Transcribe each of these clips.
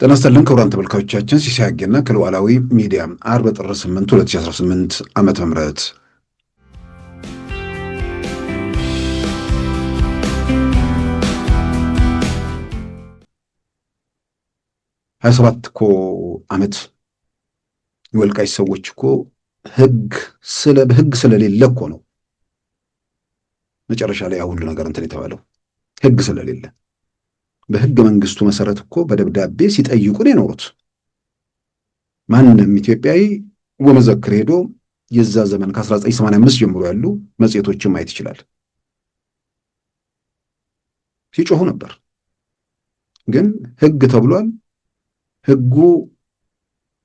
ጤና ይስጥልን ክቡራን ተመልካቾቻችን፣ ሲሳይ አጌና ከሉዓላዊ ሚዲያ ዓርብ ጥር 8 2018 ዓመተ ምህረት እኮ ዓመት የወልቃይት ሰዎች እኮ ህግ ስለሌለ እኮ ነው መጨረሻ ላይ ሁሉ ነገር እንትን የተባለው ህግ ስለሌለ። በህገ መንግስቱ መሰረት እኮ በደብዳቤ ሲጠይቁን የኖሩት ማንንም ኢትዮጵያዊ ወመዘክር ሄዶ የዛ ዘመን ከ1985 ጀምሮ ያሉ መጽሔቶችን ማየት ይችላል። ሲጮሁ ነበር። ግን ህግ ተብሏል። ህጉ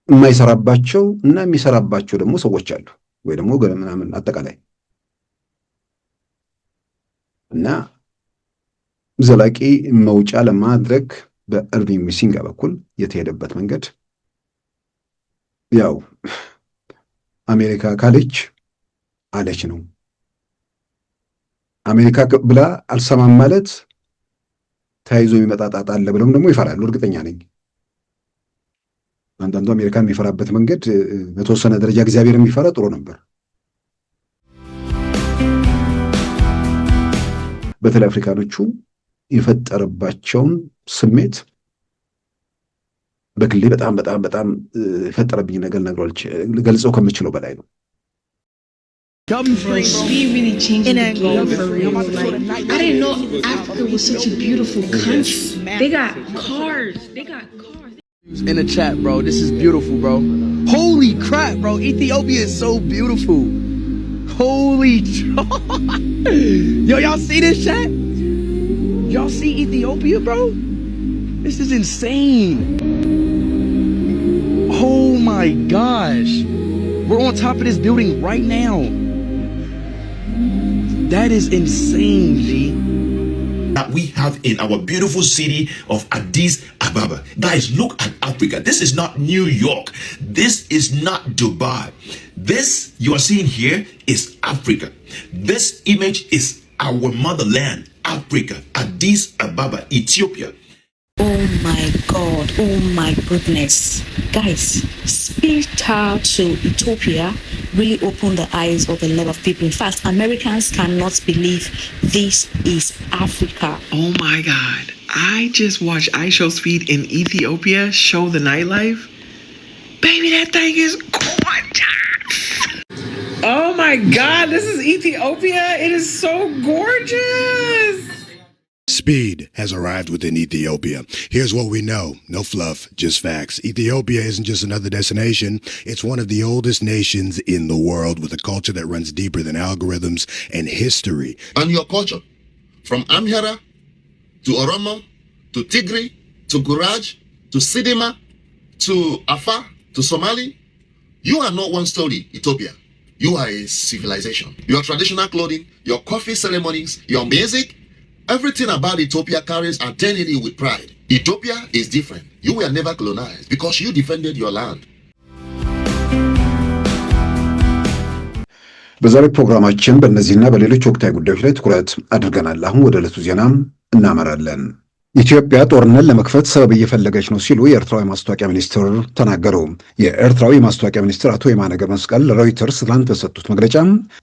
የማይሰራባቸው እና የሚሰራባቸው ደግሞ ሰዎች አሉ ወይ ደግሞ ምናምን አጠቃላይ እና ዘላቂ መውጫ ለማድረግ በእርቪንግ ሚሲንጋ በኩል የተሄደበት መንገድ ያው አሜሪካ ካለች አለች ነው። አሜሪካ ብላ አልሰማም ማለት ተያይዞ የሚመጣ ጣጣ አለ ብለውም ደግሞ ይፈራሉ። እርግጠኛ ነኝ አንዳንዱ አሜሪካ የሚፈራበት መንገድ በተወሰነ ደረጃ እግዚአብሔር የሚፈራ ጥሩ ነበር። በተለይ አፍሪካኖቹ የፈጠረባቸውን ስሜት በግሌ በጣም የፈጠረብኝ ነገር ገልጸው ከምችለው በላይ ነው። really changed the game for real. I didn't know Africa was such a beautiful country. They got cars. In the chat, bro. This is beautiful, bro. Holy crap, bro. Ethiopia is so beautiful. Holy Yo, y'all see this chat? Y'all see Ethiopia, bro? This is insane. Oh my gosh. We're on top of this building right now. That is insane, G. That we have in our beautiful city of Addis Ababa. Guys, look at Africa. This is not New York. This is not Dubai. This you are seeing here is Africa. This image is our motherland, Africa, Addis Ababa, Ethiopia. Oh my God, oh my goodness. Guys, Speed Tower to Ethiopia really opened the eyes of a lot of people. In fact, Americans cannot believe this is Africa. Oh my God. I just watched iShowSpeed in Ethiopia show the nightlife. Baby, that thing is gorgeous. Oh my God, this is Ethiopia. It is so gorgeous. Speed has arrived within Ethiopia. Here's what we know. No fluff, just facts. Ethiopia isn't just another destination. It's one of the oldest nations in the world with a culture that runs deeper than algorithms and history. And your culture, from Amhara to Oromo to Tigray to Guraj to Sidima to Afar to Somali, you are not one story, Ethiopia. You are a civilization. Your traditional clothing, your coffee ceremonies, your music, everything about Ethiopia carries identity with pride. Ethiopia is different. You were never colonized because you defended your land. በዛሬ ፕሮግራማችን በእነዚህና በሌሎች ወቅታዊ ጉዳዮች ላይ ትኩረት አድርገናል። አሁን ወደ ዕለቱ ዜና እናመራለን። ኢትዮጵያ ጦርነት ለመክፈት ሰበብ እየፈለገች ነው ሲሉ የኤርትራው የማስታወቂያ ሚኒስትር ተናገሩ። የኤርትራው የማስታወቂያ ሚኒስትር አቶ የማነ ገብረ መስቀል ለሮይተርስ ትናንት በሰጡት መግለጫ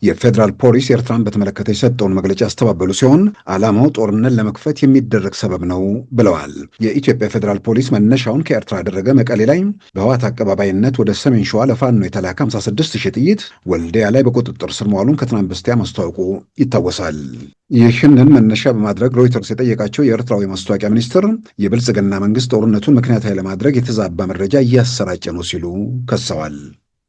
የፌዴራል ፖሊስ ኤርትራን በተመለከተ የሰጠውን መግለጫ ያስተባበሉ ሲሆን ዓላማው ጦርነት ለመክፈት የሚደረግ ሰበብ ነው ብለዋል። የኢትዮጵያ ፌዴራል ፖሊስ መነሻውን ከኤርትራ ያደረገ መቀሌ ላይ በህወሓት አቀባባይነት ወደ ሰሜን ሸዋ ለፋኖ የተላከ 56,000 ጥይት ወልዲያ ላይ በቁጥጥር ስር መዋሉን ከትናንት በስቲያ ማስታወቁ ይታወሳል። ይህንን መነሻ በማድረግ ሮይተርስ የጠየቃቸው የኤርትራው የማስታወቂያ ሚኒስትር የብልጽግና መንግስት ጦርነቱን ምክንያታዊ ለማድረግ የተዛባ መረጃ እያሰራጨ ነው ሲሉ ከሰዋል።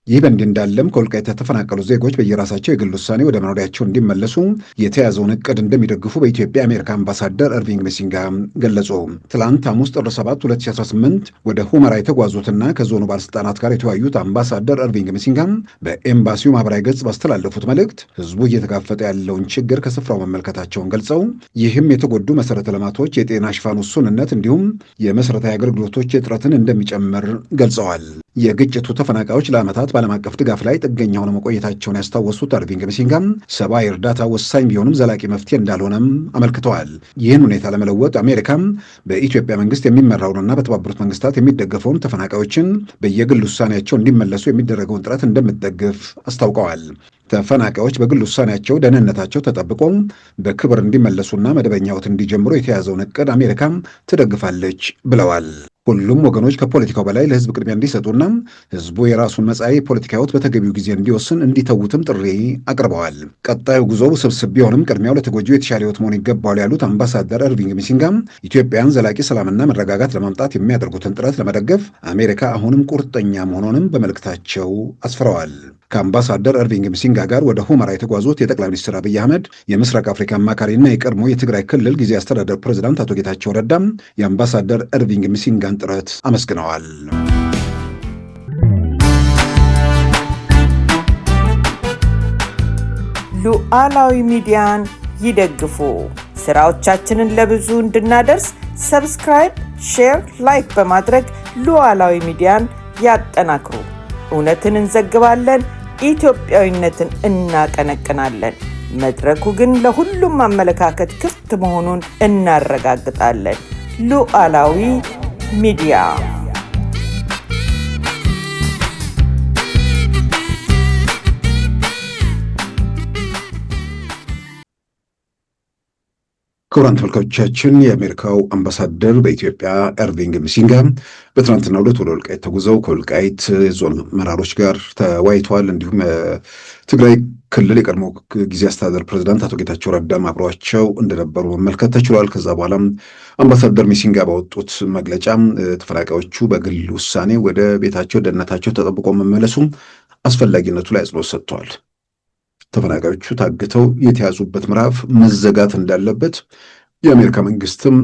ይህ በእንዲህ እንዳለም ከወልቃይት የተፈናቀሉ ዜጎች በየራሳቸው የግል ውሳኔ ወደ መኖሪያቸው እንዲመለሱ የተያዘውን እቅድ እንደሚደግፉ በኢትዮጵያ የአሜሪካ አምባሳደር እርቪንግ ሚሲንጋ ገለጹ። ትላንት ሐሙስ ጥር 7 2018 ወደ ሁመራ የተጓዙትና ከዞኑ ባለስልጣናት ጋር የተወያዩት አምባሳደር እርቪንግ ሚሲንጋ በኤምባሲው ማህበራዊ ገጽ ባስተላለፉት መልእክት ህዝቡ እየተጋፈጠ ያለውን ችግር ከስፍራው መመልከታቸውን ገልጸው ይህም የተጎዱ መሰረተ ልማቶች፣ የጤና ሽፋን ውሱንነት እንዲሁም የመሰረታዊ አገልግሎቶች እጥረትን እንደሚጨምር ገልጸዋል። የግጭቱ ተፈናቃዮች ለዓመታት በዓለም አቀፍ ድጋፍ ላይ ጥገኛ ሆነው መቆየታቸውን ያስታወሱት እርቪንግ ሚሲንጋ ሰብአዊ እርዳታ ወሳኝ ቢሆንም ዘላቂ መፍትሄ እንዳልሆነም አመልክተዋል። ይህን ሁኔታ ለመለወጥ አሜሪካም በኢትዮጵያ መንግስት የሚመራውንና በተባበሩት መንግስታት የሚደገፈውን ተፈናቃዮችን በየግል ውሳኔያቸው እንዲመለሱ የሚደረገውን ጥረት እንደምትደግፍ አስታውቀዋል። ተፈናቃዮች በግል ውሳኔያቸው ደህንነታቸው ተጠብቆ በክብር እንዲመለሱና መደበኛ ሕይወት እንዲጀምሩ የተያዘውን እቅድ አሜሪካም ትደግፋለች ብለዋል። ሁሉም ወገኖች ከፖለቲካው በላይ ለህዝብ ቅድሚያ እንዲሰጡና ህዝቡ የራሱን መጻኢ ፖለቲካ ሕይወት በተገቢው ጊዜ እንዲወስን እንዲተዉትም ጥሪ አቅርበዋል። ቀጣዩ ጉዞ ውስብስብ ቢሆንም ቅድሚያው ለተጎጂው የተሻለ ሕይወት መሆን ይገባዋል ያሉት አምባሳደር እርቪንግ ሚሲንጋ ኢትዮጵያን ዘላቂ ሰላምና መረጋጋት ለማምጣት የሚያደርጉትን ጥረት ለመደገፍ አሜሪካ አሁንም ቁርጠኛ መሆኗንም በመልእክታቸው አስፍረዋል። ከአምባሳደር እርቪንግ ሚሲንጋ ጋር ወደ ሁመራ የተጓዙት የጠቅላይ ሚኒስትር አብይ አህመድ የምስራቅ አፍሪካ አማካሪና የቀድሞ የትግራይ ክልል ጊዜያዊ አስተዳደር ፕሬዝዳንት አቶ ጌታቸው ረዳም የአምባሳደር እርቪንግ ሚሲንጋን ጥረት አመስግነዋል። ሉዓላዊ ሚዲያን ይደግፉ። ስራዎቻችንን ለብዙ እንድናደርስ ሰብስክራይብ፣ ሼር፣ ላይክ በማድረግ ሉዓላዊ ሚዲያን ያጠናክሩ። እውነትን እንዘግባለን፣ ኢትዮጵያዊነትን እናቀነቅናለን። መድረኩ ግን ለሁሉም አመለካከት ክፍት መሆኑን እናረጋግጣለን። ሉዓላዊ ሚዲያ ክቡራን ተመልካቾቻችን የአሜሪካው አምባሳደር በኢትዮጵያ እርቪንግ ሚሲንጋ በትናንትናው ዕለት ወደ ወልቃይት ተጉዘው ከወልቃይት ዞን መራሮች ጋር ተወያይተዋል። እንዲሁም ትግራይ ክልል የቀድሞ ጊዜ አስተዳደር ፕሬዝዳንት አቶ ጌታቸው ረዳም አብረዋቸው እንደነበሩ መመልከት ተችሏል። ከዛ በኋላም አምባሳደር ሚሲንጋ ባወጡት መግለጫ ተፈናቃዮቹ በግል ውሳኔ ወደ ቤታቸው ደህንነታቸው ተጠብቆ መመለሱ አስፈላጊነቱ ላይ አጽንኦት ሰጥተዋል። ተፈናቃዮቹ ታግተው የተያዙበት ምዕራፍ መዘጋት እንዳለበት የአሜሪካ መንግስትም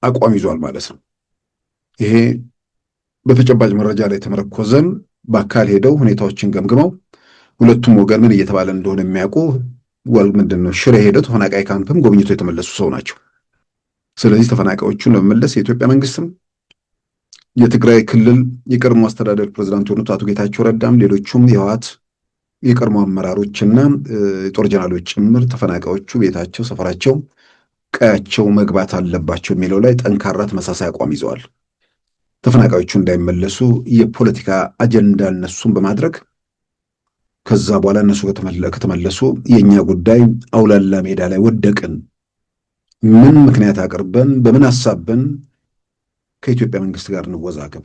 አቋም ይዟል ማለት ነው። ይሄ በተጨባጭ መረጃ ላይ ተመረኮዘም በአካል ሄደው ሁኔታዎችን ገምግመው ሁለቱም ወገን ምን እየተባለ እንደሆነ የሚያውቁ ምንድነው ሽሬ ሄደው ተፈናቃይ ካምፕም ጎብኝቶ የተመለሱ ሰው ናቸው። ስለዚህ ተፈናቃዮቹን ለመመለስ የኢትዮጵያ መንግስትም የትግራይ ክልል የቀድሞ አስተዳደር ፕሬዝዳንት የሆኑት አቶ ጌታቸው ረዳም ሌሎቹም የህወሓት የቀድሞ አመራሮችና የጦር ጀነራሎች ጭምር ተፈናቃዮቹ ቤታቸው፣ ሰፈራቸው፣ ቀያቸው መግባት አለባቸው የሚለው ላይ ጠንካራ ተመሳሳይ አቋም ይዘዋል። ተፈናቃዮቹ እንዳይመለሱ የፖለቲካ አጀንዳ እነሱን በማድረግ ከዛ በኋላ እነሱ ከተመለሱ የኛ ጉዳይ አውላላ ሜዳ ላይ ወደቅን፣ ምን ምክንያት አቅርበን በምን ሐሳብን ከኢትዮጵያ መንግስት ጋር እንወዛገብ።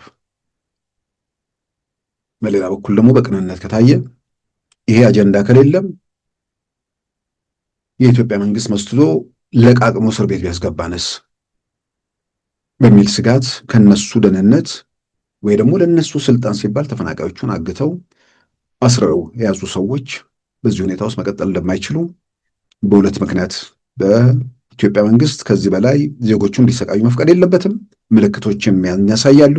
በሌላ በኩል ደግሞ በቅንነት ከታየ ይሄ አጀንዳ ከሌለም የኢትዮጵያ መንግስት መስሎ ለቃቅሞ እስር ቤት ቢያስገባንስ በሚል ስጋት ከነሱ ደህንነት ወይ ደግሞ ለነሱ ስልጣን ሲባል ተፈናቃዮቹን አግተው አስረው የያዙ ሰዎች በዚህ ሁኔታ ውስጥ መቀጠል እንደማይችሉ በሁለት ምክንያት በኢትዮጵያ መንግስት ከዚህ በላይ ዜጎቹ እንዲሰቃዩ መፍቀድ የለበትም ምልክቶችን ያሳያሉ።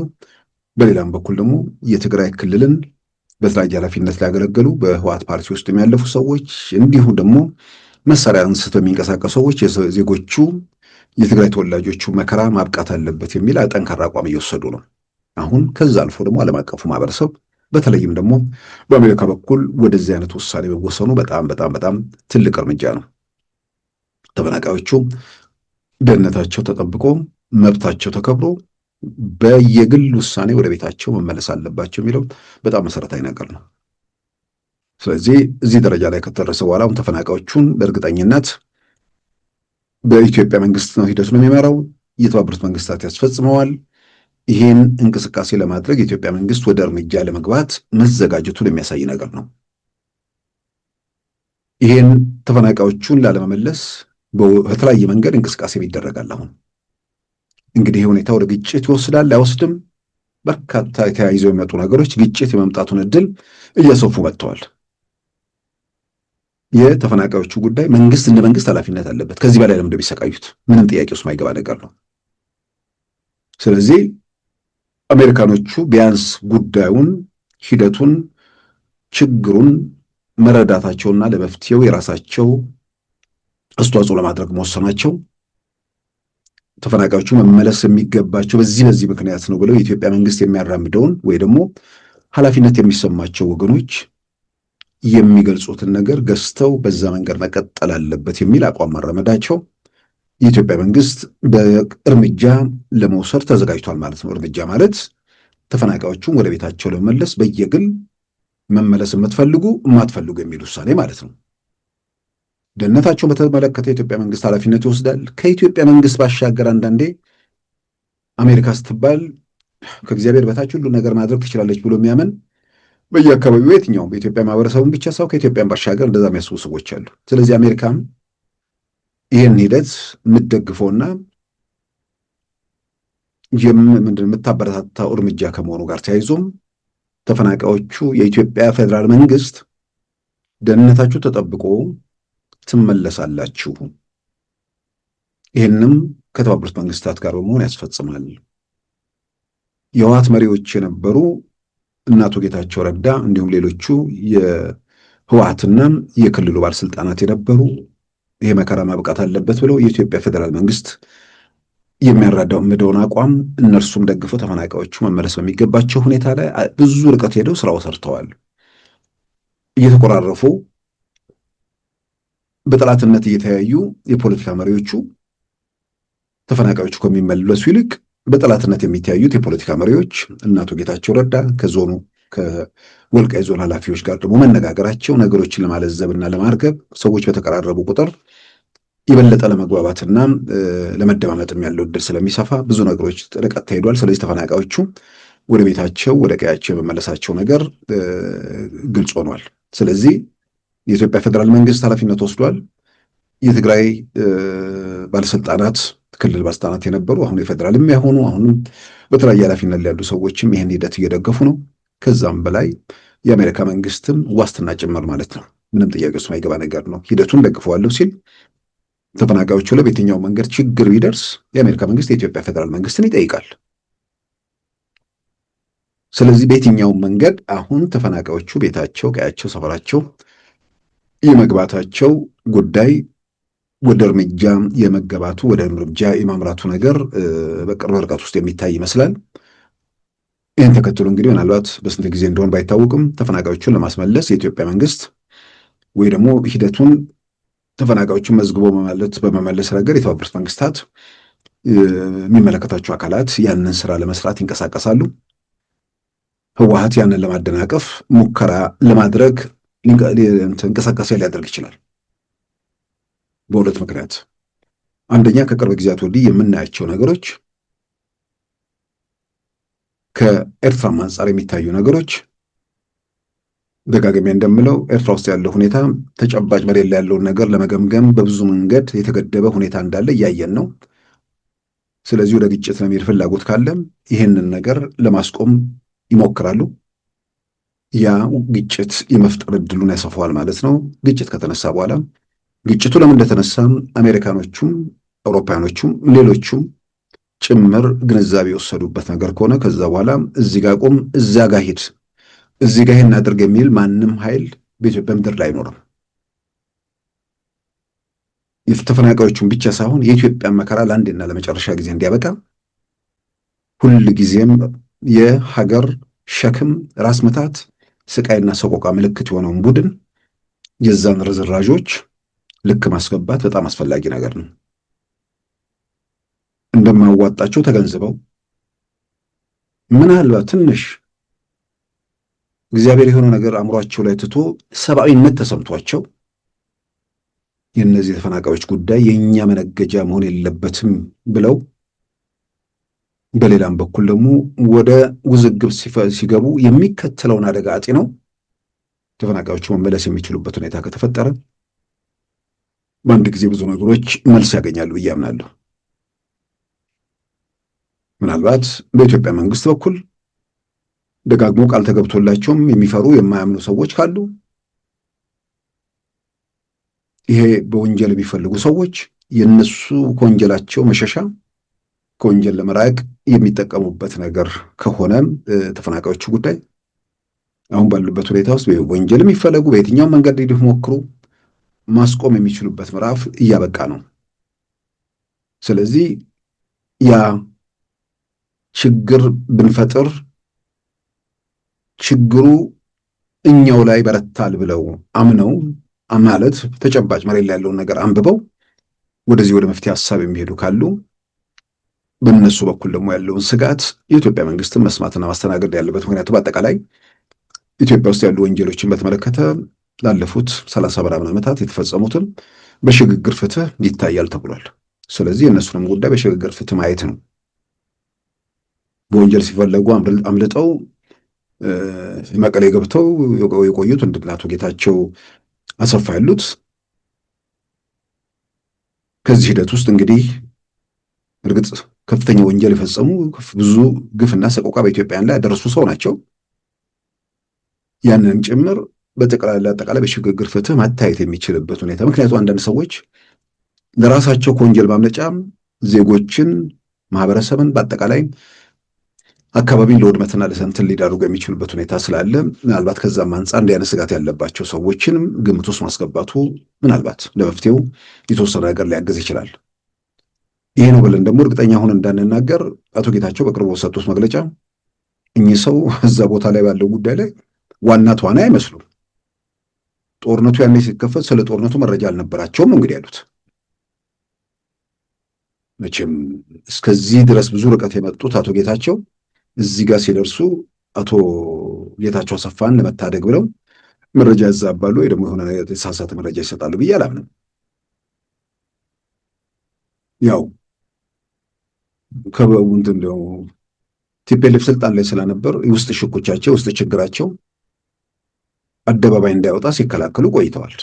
በሌላም በኩል ደግሞ የትግራይ ክልልን በተለያየ ኃላፊነት ሊያገለግሉ በህወሓት ፓርቲ ውስጥ የሚያለፉ ሰዎች እንዲሁም ደግሞ መሳሪያ አንስተው የሚንቀሳቀሱ ሰዎች የዜጎቹ የትግራይ ተወላጆቹ መከራ ማብቃት አለበት የሚል ጠንካራ አቋም እየወሰዱ ነው። አሁን ከዛ አልፎ ደግሞ ዓለም አቀፉ ማህበረሰብ በተለይም ደግሞ በአሜሪካ በኩል ወደዚህ አይነት ውሳኔ መወሰኑ በጣም ትልቅ እርምጃ ነው። ተፈናቃዮቹ ደህንነታቸው ተጠብቆ መብታቸው ተከብሮ በየግል ውሳኔ ወደ ቤታቸው መመለስ አለባቸው የሚለው በጣም መሰረታዊ ነገር ነው። ስለዚህ እዚህ ደረጃ ላይ ከተደረሰ በኋላ አሁን ተፈናቃዮቹን በእርግጠኝነት በኢትዮጵያ መንግስት ነው ሂደቱን የሚመራው፣ የተባበሩት መንግስታት ያስፈጽመዋል። ይህን እንቅስቃሴ ለማድረግ የኢትዮጵያ መንግስት ወደ እርምጃ ለመግባት መዘጋጀቱን የሚያሳይ ነገር ነው። ይህን ተፈናቃዮቹን ላለመመለስ በተለያየ መንገድ እንቅስቃሴ ይደረጋል። አሁን እንግዲህ ሁኔታ ወደ ግጭት ይወስዳል አይወስድም፣ በርካታ ተያይዘው የሚመጡ ነገሮች ግጭት የመምጣቱን እድል እያሰፉ መጥተዋል። የተፈናቃዮቹ ጉዳይ መንግስት እንደ መንግስት ኃላፊነት አለበት። ከዚህ በላይ ለምን እንደሚሰቃዩት ምንም ጥያቄ ውስጥ ማይገባ ነገር ነው። ስለዚህ አሜሪካኖቹ ቢያንስ ጉዳዩን፣ ሂደቱን፣ ችግሩን መረዳታቸውና ለመፍትሄው የራሳቸው አስተዋጽኦ ለማድረግ መወሰናቸው ተፈናቃዮቹ መመለስ የሚገባቸው በዚህ ምክንያት ነው ብለው የኢትዮጵያ መንግስት የሚያራምደውን ወይ ደግሞ ኃላፊነት የሚሰማቸው ወገኖች የሚገልጹትን ነገር ገዝተው በዛ መንገድ መቀጠል አለበት የሚል አቋም ማራመዳቸው የኢትዮጵያ መንግስት በእርምጃ ለመውሰድ ተዘጋጅቷል ማለት ነው። እርምጃ ማለት ተፈናቃዮቹን ወደ ቤታቸው ለመመለስ በየግል መመለስ የማትፈልጉ የሚል ውሳኔ ማለት ነው። ደህንነታቸውን በተመለከተ የኢትዮጵያ መንግስት ኃላፊነት ይወስዳል። ከኢትዮጵያ መንግስት ባሻገር አንዳንዴ አሜሪካ ስትባል ከእግዚአብሔር በታች ሁሉ ነገር ማድረግ ትችላለች ብሎ የሚያምን በየአካባቢው የትኛውም በኢትዮጵያ ማህበረሰቡን ብቻ ሰው ከኢትዮጵያን ባሻገር እንደዛ የሚያስቡ ሰዎች አሉ። ስለዚህ አሜሪካም ይህን ሂደት የምትደግፈውና የምታበረታታው እርምጃ ከመሆኑ ጋር ተያይዞም ተፈናቃዮቹ የኢትዮጵያ ፌዴራል መንግስት ደህንነታችሁ ተጠብቆ ትመለሳላችሁ፣ ይህንም ከተባበሩት መንግስታት ጋር በመሆን ያስፈጽማል። የህወሓት መሪዎች የነበሩ እናቶ ጌታቸው ረዳ እንዲሁም ሌሎቹ የህወሓትና የክልሉ ባለስልጣናት የነበሩ ይሄ መከራ ማብቃት አለበት ብለው የኢትዮጵያ ፌዴራል መንግስት የሚያራምደውን አቋም እነርሱም ደግፈው ተፈናቃዮቹ መመለስ በሚገባቸው ሁኔታ ላይ ብዙ ርቀት ሄደው ስራው ሰርተዋል። እየተቆራረፉ በጠላትነት እየተያዩ የፖለቲካ መሪዎቹ ተፈናቃዮቹ ከሚመለሱ ይልቅ በጠላትነት የሚተያዩት የፖለቲካ መሪዎች እናቶ ጌታቸው ረዳ ከዞኑ ከወልቃይት ዞን ኃላፊዎች ጋር ደግሞ መነጋገራቸው ነገሮችን ለማለዘብና ለማርገብ ሰዎች በተቀራረቡ ቁጥር የበለጠ ለመግባባትና ለመደማመጥም ያለው እድል ስለሚሰፋ ብዙ ነገሮች ርቀት ተሄዷል። ስለዚህ ተፈናቃዮቹ ወደ ቤታቸው ወደ ቀያቸው የመመለሳቸው ነገር ግልጽ ሆኗል። ስለዚህ የኢትዮጵያ ፌዴራል መንግስት ኃላፊነት ወስዷል። የትግራይ ባለስልጣናት ክልል ባለስልጣናት የነበሩ አሁን የፌዴራልም ያሆኑ አሁንም በተለያየ ኃላፊነት ያሉ ሰዎችም ይህን ሂደት እየደገፉ ነው። ከዛም በላይ የአሜሪካ መንግስትም ዋስትና ጭምር ማለት ነው። ምንም ጥያቄ ውስጥ ማይገባ ነገር ነው። ሂደቱን ደግፈዋለሁ ሲል ተፈናቃዮቹ ላይ በየትኛው መንገድ ችግር ቢደርስ የአሜሪካ መንግስት የኢትዮጵያ ፌዴራል መንግስትን ይጠይቃል። ስለዚህ በየትኛው መንገድ አሁን ተፈናቃዮቹ ቤታቸው፣ ቀያቸው፣ ሰፈራቸው የመግባታቸው ጉዳይ ወደ እርምጃ የመገባቱ ወደ እርምጃ የማምራቱ ነገር በቅርብ ርቀት ውስጥ የሚታይ ይመስላል። ይህን ተከትሎ እንግዲህ ምናልባት በስንት ጊዜ እንደሆን ባይታወቅም ተፈናቃዮቹን ለማስመለስ የኢትዮጵያ መንግስት ወይ ደግሞ ሂደቱን ተፈናቃዮቹን መዝግቦ በመመለስ ረገድ የተባበሩት መንግስታት የሚመለከታቸው አካላት ያንን ስራ ለመስራት ይንቀሳቀሳሉ። ህወሓት ያንን ለማደናቀፍ ሙከራ ለማድረግ እንቅስቃሴ ሊያደርግ ይችላል። በሁለት ምክንያት፣ አንደኛ ከቅርብ ጊዜያት ወዲህ የምናያቸው ነገሮች ከኤርትራ አንጻር የሚታዩ ነገሮች ደጋግሜ እንደምለው ኤርትራ ውስጥ ያለው ሁኔታ ተጨባጭ መሬት ላይ ያለውን ነገር ለመገምገም በብዙ መንገድ የተገደበ ሁኔታ እንዳለ እያየን ነው። ስለዚህ ወደ ግጭት ለመሄድ ፍላጎት ካለም ይህንን ነገር ለማስቆም ይሞክራሉ። ያ ግጭት የመፍጠር እድሉን ያሰፋዋል ማለት ነው። ግጭት ከተነሳ በኋላ ግጭቱ ለምን እንደተነሳም አሜሪካኖቹም አውሮፓውያኖቹም ሌሎቹም ጭምር ግንዛቤ የወሰዱበት ነገር ከሆነ ከዛ በኋላ እዚህ ጋር ቁም፣ እዛ ጋር ሂድ፣ እዚህ ጋር ይሄን አድርግ የሚል ማንም ኃይል በኢትዮጵያ ምድር ላይ አይኖርም። የተፈናቃዮቹን ብቻ ሳይሆን የኢትዮጵያ መከራ ለአንዴና ለመጨረሻ ጊዜ እንዲያበቃ ሁል ጊዜም የሀገር ሸክም፣ ራስ ምታት፣ ስቃይና ሰቆቃ ምልክት የሆነውን ቡድን የዛን ርዝራዦች ልክ ማስገባት በጣም አስፈላጊ ነገር ነው። እንደማያዋጣቸው ተገንዝበው ምናልባት ትንሽ እግዚአብሔር የሆነ ነገር አእምሯቸው ላይ ትቶ ሰብአዊነት ተሰምቷቸው የእነዚህ ተፈናቃዮች ጉዳይ የእኛ መነገጃ መሆን የለበትም ብለው በሌላም በኩል ደግሞ ወደ ውዝግብ ሲገቡ የሚከተለውን አደጋ አጢነው ተፈናቃዮቹ መመለስ የሚችሉበት ሁኔታ ከተፈጠረ በአንድ ጊዜ ብዙ ነገሮች መልስ ያገኛሉ ብዬ አምናለሁ። ምናልባት በኢትዮጵያ መንግስት በኩል ደጋግሞ ቃል ተገብቶላቸውም የሚፈሩ የማያምኑ ሰዎች ካሉ ይሄ በወንጀል የሚፈልጉ ሰዎች የነሱ ከወንጀላቸው መሸሻ ከወንጀል ለመራቅ የሚጠቀሙበት ነገር ከሆነ ተፈናቃዮቹ ጉዳይ አሁን ባሉበት ሁኔታ ውስጥ ወንጀል የሚፈለጉ በየትኛው መንገድ ሊሞክሩ ማስቆም የሚችሉበት ምዕራፍ እያበቃ ነው። ስለዚህ ያ ችግር ብንፈጥር ችግሩ እኛው ላይ በረታል ብለው አምነው ማለት ተጨባጭ መሬት ላይ ያለውን ነገር አንብበው ወደዚህ ወደ መፍትሄ ሐሳብ የሚሄዱ ካሉ በእነሱ በኩል ደግሞ ያለውን ስጋት የኢትዮጵያ መንግስትን መስማትና ማስተናገድ ያለበት። ምክንያቱም በአጠቃላይ ኢትዮጵያ ውስጥ ያሉ ወንጀሎችን በተመለከተ ላለፉት 30 ምናምን ዓመታት የተፈጸሙትን በሽግግር ፍትህ ይታያል ተብሏል። ስለዚህ የእነሱንም ጉዳይ በሽግግር ፍትህ ማየት ነው። በወንጀል ሲፈለጉ አምልጠው መቀሌ ገብተው የቆዩት እንደ አቶ ጌታቸው አሰፋ ያሉት ከዚህ ሂደት ውስጥ እንግዲህ እርግጥ ከፍተኛ ወንጀል የፈጸሙ ብዙ ግፍና ሰቆቃ በኢትዮጵያውያን ላይ ያደረሱ ሰው ናቸው። ያንን ጭምር አጠቃላይ በሽግግር ፍትህ ማታየት የሚችልበት ሁኔታ ምክንያቱም አንዳንድ ሰዎች ለራሳቸው ከወንጀል ማምለጫ ዜጎችን፣ ማህበረሰብን በአጠቃላይ አካባቢን ለውድመትና ለሰንትን ሊዳርጉ የሚችሉበት ሁኔታ ስላለ ምናልባት ከዛም አንጻር እንዲህ አይነት ስጋት ያለባቸው ሰዎችንም ግምት ውስጥ ማስገባቱ ምናልባት ለመፍትሄው የተወሰነ ነገር ሊያግዝ ይችላል። ይሄ ነው ብለን ደግሞ እርግጠኛ ሆነን እንዳንናገር አቶ ጌታቸው በቅርቡ ሰጡት መግለጫ እኚህ ሰው እዛ ቦታ ላይ ባለው ጉዳይ ላይ ዋና ተዋናይ አይመስሉም። ጦርነቱ ያኔ ሲከፈት ስለ ጦርነቱ መረጃ አልነበራቸውም እንግዲህ ያሉት። መቼም እስከዚህ ድረስ ብዙ ርቀት የመጡት አቶ ጌታቸው እዚህ ጋር ሲደርሱ አቶ ጌታቸው አሰፋን ለመታደግ ብለው መረጃ ያዛባሉ ወይ ደግሞ የሆነ የተሳሳተ መረጃ ይሰጣሉ ብዬ አላምንም። ያው ከበቡንት እንደው ቲፒኤልኤፍ ስልጣን ላይ ስለነበር ውስጥ ሽኩቻቸው ውስጥ ችግራቸው አደባባይ እንዳይወጣ ሲከላከሉ ቆይተዋል።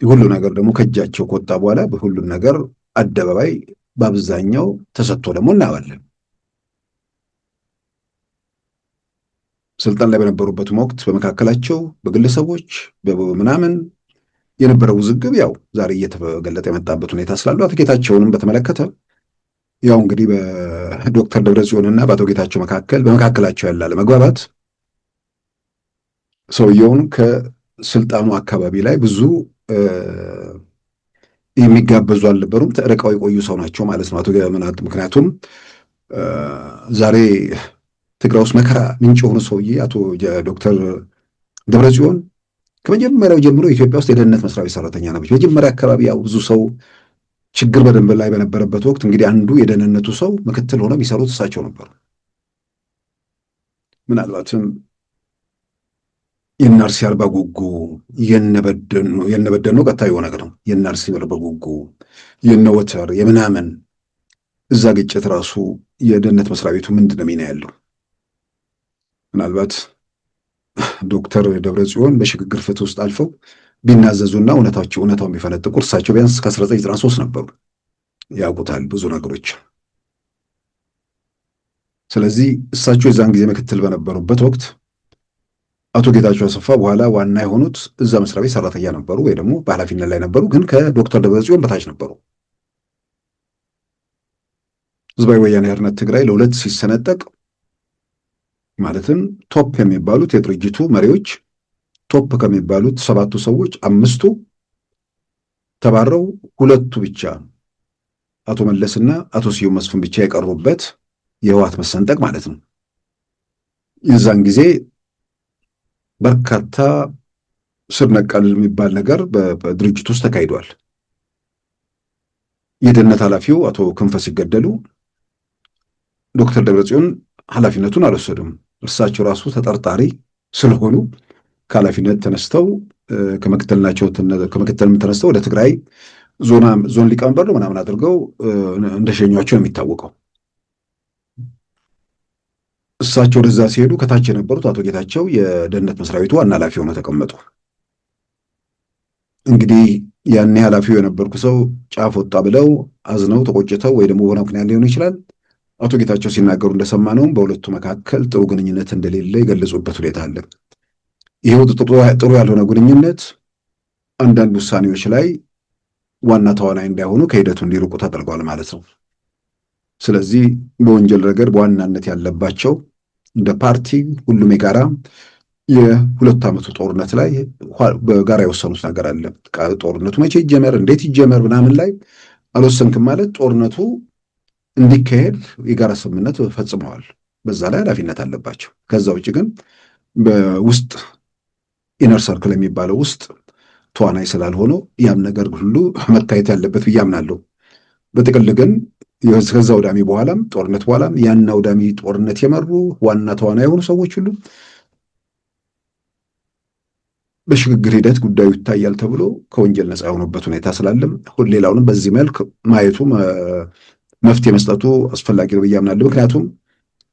ሁሉ ነገር ደግሞ ከእጃቸው ከወጣ በኋላ በሁሉም ነገር አደባባይ በአብዛኛው ተሰጥቶ ደግሞ እናያለን። ስልጣን ላይ በነበሩበትም ወቅት በመካከላቸው በግለሰቦች በምናምን የነበረው ውዝግብ ያው ዛሬ እየተገለጠ የመጣበት ሁኔታ ስላሉ አቶ ጌታቸውንም በተመለከተ ያው እንግዲህ በዶክተር ደብረጽዮንና በአቶ ጌታቸው በመካከላቸው ያለ አለመግባባት ሰውየውን ከስልጣኑ አካባቢ ላይ ብዙ የሚጋበዙ አልነበሩም። ተርቀው የቆዩ ሰው ናቸው ማለት ነው። ምክንያቱም ዛሬ ትግራይ ውስጥ መከራ ምንጭ የሆኑ ሰውዬ አቶ ዶክተር ደብረጽዮን ከመጀመሪያው ጀምሮ ኢትዮጵያ ውስጥ የደህንነት መስሪያ ቤት ሰራተኛ ናቸው። መጀመሪያ አካባቢ ያው ብዙ ሰው ችግር በደንብ ላይ በነበረበት ወቅት እንግዲህ አንዱ የደህንነቱ ሰው ምክትል ሆነው የሚሰሩት እሳቸው ነበሩ። ምናልባትም የናርሲ አርባ ጉጉ የነበደኑ ቀጣዩ ነገር ነው። የናርሲ አርባ ጉጉ የነወተር የምናምን እዛ ግጭት ራሱ የደህንነት መስሪያ ቤቱ ምንድን ነው ሚና ያለው? ምናልባት ዶክተር ደብረጽዮን በሽግግር ፍትህ ውስጥ አልፈው ቢናዘዙና እውነታውን ቢፈነጥቁ እርሳቸው ቢያንስ ከ1993 ነበሩ፣ ያውቁታል ብዙ ነገሮች። ስለዚህ እሳቸው የዛን ጊዜ ምክትል በነበሩበት ወቅት አቶ ጌታቸው አሰፋ በኋላ ዋና የሆኑት እዛ መስሪያ ቤት ሰራተኛ ነበሩ ወይ ደግሞ በኃላፊነት ላይ ነበሩ፣ ግን ከዶክተር ደብረጽዮን በታች ነበሩ። ህዝባዊ ወያኔ ሓርነት ትግራይ ለሁለት ሲሰነጠቅ ማለትም ቶፕ የሚባሉት የድርጅቱ መሪዎች ቶፕ ከሚባሉት 7ቱ ሰዎች 5ቱ ተባረው 2ቱ ብቻ አቶ መለስና አቶ ስዩም መስፍን ብቻ የቀሩበት የህወሓት መሰንጠቅ ማለት ነው። የዛን ጊዜ በርካታ ስር ነቀል የሚባል ነገር በድርጅቱ ውስጥ ተካሂዷል። የደህንነት ኃላፊው አቶ ክንፈ ሲገደሉ ዶክተር ደብረጽዮን ኃላፊነቱን አልወሰዱም። እርሳቸው ራሱ ተጠርጣሪ ስለሆኑ ከኃላፊነት ተነስተው ከመክተልም ተነስተው ወደ ትግራይ ዞን ሊቀመንበር ምናምን አድርገው እንደሸኟቸው ነው የሚታወቀው። እሳቸው ወደዛ ሲሄዱ ከታች የነበሩት አቶ ጌታቸው የደህንነት መስሪያ ቤቱ ዋና ኃላፊ ሆነው ተቀመጡ። እንግዲህ ያኔ ኃላፊው የነበርኩ ሰው ጫፍ ወጣ ብለው አዝነው ተቆጭተው ወይ ደግሞ በሆነ ምክንያት ሊሆን ይችላል አቶ ጌታቸው ሲናገሩ እንደሰማነው በሁለቱ መካከል ጥሩ ግንኙነት እንደሌለ የገለጹበት ሁኔታ አለ። ይሄው ጥሩ ያልሆነ ግንኙነት አንዳንድ ውሳኔዎች ላይ ዋና ተዋናይ እንዳይሆኑ ከሂደቱ እንዲርቁ ተደርጓል ማለት ነው። ስለዚህ በወንጀል ረገድ በዋናነት ያለባቸው እንደ ፓርቲ ሁሉም የጋራ የሁለት ዓመቱ ጦርነት ላይ በጋራ የወሰኑት ነገር አለ። ጦርነቱ መቼ ይጀመር፣ እንዴት ይጀመር ምናምን ላይ አልወሰንክም ማለት ጦርነቱ እንዲካሄድ የጋራ ስምምነት ፈጽመዋል። በዛ ላይ ኃላፊነት አለባቸው። ከዛ ውጭ ግን በውስጥ ኢነር ሰርክል የሚባለው ውስጥ ተዋናይ ስላልሆነው ያም ነገር ሁሉ መታየት ያለበት ብዬ አምናለሁ። በጥቅል ግን ከዛ አውዳሚ በኋላም ጦርነት በኋላም ያን አውዳሚ ጦርነት የመሩ ዋና ተዋናይ የሆኑ ሰዎች ሁሉ በሽግግር ሂደት ጉዳዩ ይታያል ተብሎ ከወንጀል ነፃ የሆኑበት ሁኔታ ስላለም ሌላውንም በዚህ መልክ ማየቱ መፍትሄ መስጠቱ አስፈላጊ ነው ብዬ አምናለሁ። ምክንያቱም